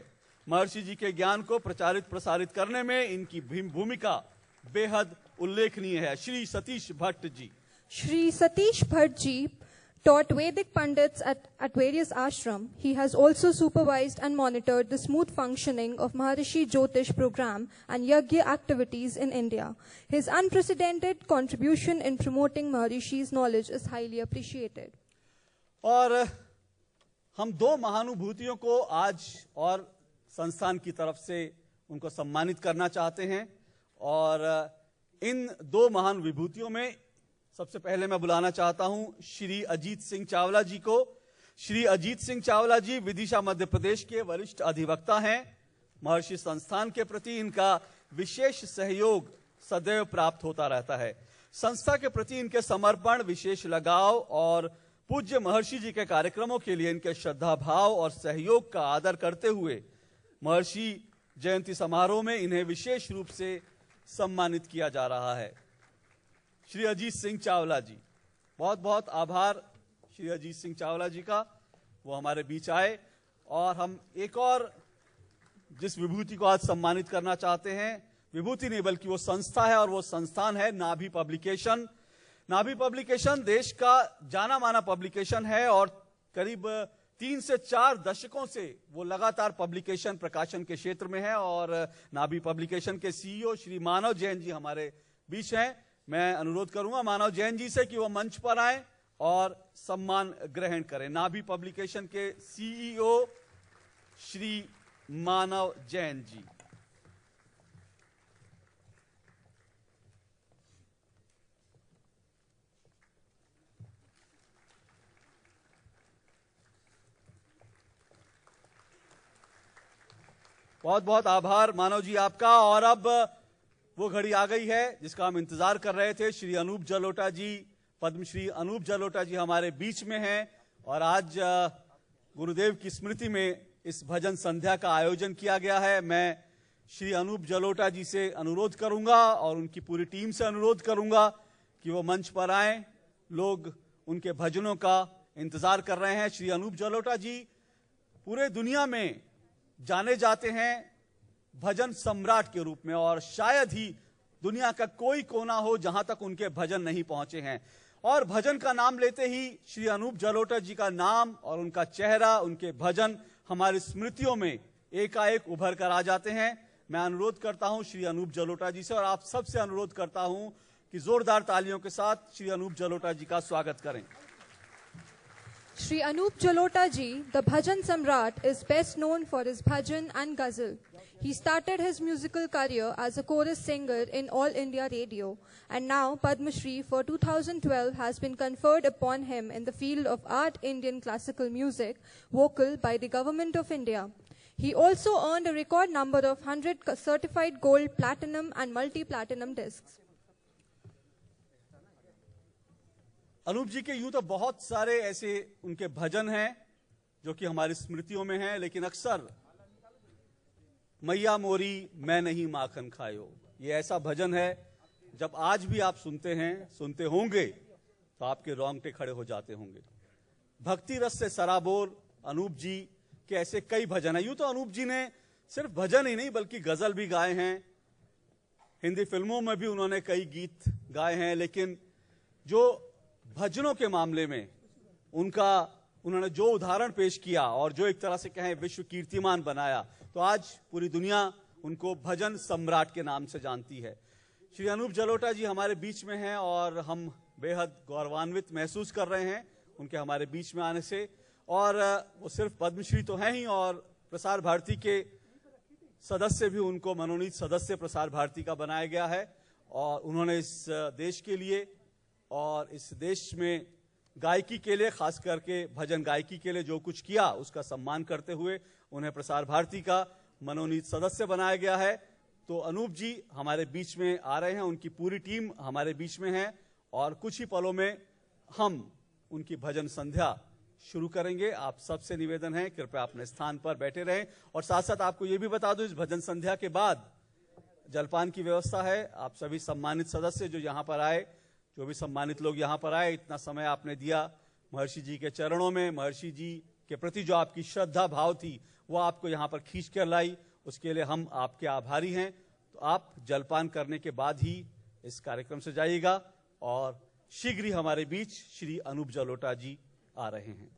महर्षि जी के ज्ञान को प्रचारित प्रसारित करने में इनकी भूमिका बेहद उल्लेखनीय है। Shri Satish Bhatt ji. Shri Satish Bhatt ji taught Vedic Pandits at various ashram. He has also supervised and monitored the smooth functioning of Maharishi Jyotish program and Yagya activities in India. His unprecedented contribution in promoting Maharishi's knowledge is highly appreciated. और हम दो महानुभूतियों को आज और संस्थान की तरफ से उनको सम्मानित करना चाहते हैं। और इन दो महान विभूतियों में सबसे पहले मैं बुलाना चाहता हूं श्री अजीत सिंह चावला जी को। श्री अजीत सिंह चावला जी विदिशा मध्य प्रदेश के वरिष्ठ अधिवक्ता हैं। महर्षि संस्थान के प्रति इनका विशेष सहयोग सदैव प्राप्त होता रहता है। संस्था के प्रति इनके समर्पण, विशेष लगाव और पूज्य महर्षि जी के कार्यक्रमों के लिए इनके श्रद्धा भाव और सहयोग का आदर करते हुए महर्षि जयंती समारोह में इन्हें विशेष रूप से सम्मानित किया जा रहा है। श्री अजीत सिंह चावला जी, बहुत बहुत आभार श्री अजीत सिंह चावला जी का, वो हमारे बीच आए। और हम एक और जिस विभूति को आज सम्मानित करना चाहते हैं, विभूति नहीं बल्कि वो संस्था है और वो संस्थान है नाभि पब्लिकेशन। नाभि पब्लिकेशन देश का जाना माना पब्लिकेशन है और करीब 3 से 4 दशकों से वो लगातार पब्लिकेशन प्रकाशन के क्षेत्र में है। और नाभि पब्लिकेशन के सीईओ श्री मानव जैन जी हमारे बीच हैं। मैं अनुरोध करूंगा मानव जैन जी से कि वो मंच पर आए और सम्मान ग्रहण करें। नाभि पब्लिकेशन के सीईओ श्री मानव जैन जी। बहुत बहुत आभार मानव जी आपका। और अब वो घड़ी आ गई है जिसका हम इंतजार कर रहे थे। श्री अनूप जलोटा जी, पद्मश्री अनूप जलोटा जी हमारे बीच में हैं और आज गुरुदेव की स्मृति में इस भजन संध्या का आयोजन किया गया है। मैं श्री अनूप जलोटा जी से अनुरोध करूंगा और उनकी पूरी टीम से अनुरोध करूंगा कि वो मंच पर आएं। लोग उनके भजनों का इंतजार कर रहे हैं। श्री अनूप जलोटा जी पूरे दुनिया में जाने जाते हैं भजन सम्राट के रूप में और शायद ही दुनिया का कोई कोना हो जहां तक उनके भजन नहीं पहुंचे हैं। और भजन का नाम लेते ही श्री अनूप जलोटा जी का नाम और उनका चेहरा, उनके भजन हमारी स्मृतियों में एकाएक उभर कर आ जाते हैं। मैं अनुरोध करता हूं श्री अनूप जलोटा जी से और आप सबसे अनुरोध करता हूं कि जोरदार तालियों के साथ श्री अनूप जलोटा जी का स्वागत करें। Shri Anup Jalota ji, the Bhajan Samrat, is best known for his bhajan and ghazal. He started his musical career as a chorus singer in All India Radio, and now Padma Shri for 2012 has been conferred upon him in the field of art Indian classical music, vocal by the Government of India. He also earned a record number of 100 certified gold, platinum and multi-platinum discs. Anoop जी के यूं तो बहुत सारे ऐसे उनके भजन हैं जो कि हमारी स्मृतियों में हैं, लेकिन अक्सर मैया मोरी मैं नहीं माखन खायो, ये ऐसा भजन है जब आज भी आप सुनते होंगे तो आपके रोंगटे खड़े हो जाते होंगे। भक्ति रस से सराबोर अनूप जी के ऐसे कई भजन हैं। यूं तो अनूप जी ने सिर्फ भजन ही नहीं बल्कि गजल भी गाए हैं, हिंदी फिल्मों में भी उन्होंने कई गीत गाए हैं। लेकिन जो भजनों के मामले में उन्होंने जो उदाहरण पेश किया और जो एक तरह से कहें विश्व कीर्तिमान बनाया, तो आज पूरी दुनिया उनको भजन सम्राट के नाम से जानती है। श्री अनूप जलोटा जी हमारे बीच में हैं और हम बेहद गौरवान्वित महसूस कर रहे हैं उनके हमारे बीच में आने से। और वो सिर्फ पद्मश्री तो हैं ही और प्रसार भारती के सदस्य भी, उनको मनोनीत सदस्य प्रसार भारती का बनाया गया है। और उन्होंने इस देश के लिए और इस देश में गायकी के लिए, खास करके भजन गायकी के लिए जो कुछ किया उसका सम्मान करते हुए उन्हें प्रसार भारती का मनोनीत सदस्य बनाया गया है। तो अनूप जी हमारे बीच में आ रहे हैं, उनकी पूरी टीम हमारे बीच में है और कुछ ही पलों में हम उनकी भजन संध्या शुरू करेंगे। आप सबसे निवेदन है कृपया अपने स्थान पर बैठे रहें। और साथ साथ आपको ये भी बता दूं, इस भजन संध्या के बाद जलपान की व्यवस्था है। आप सभी सम्मानित सदस्य जो यहाँ पर आए, जो भी सम्मानित लोग यहाँ पर आए, इतना समय आपने दिया महर्षि जी के चरणों में, महर्षि जी के प्रति जो आपकी श्रद्धा भाव थी वो आपको यहाँ पर खींच कर लाई, उसके लिए हम आपके आभारी हैं। तो आप जलपान करने के बाद ही इस कार्यक्रम से जाइएगा और शीघ्र ही हमारे बीच श्री अनूप जलोटा जी आ रहे हैं।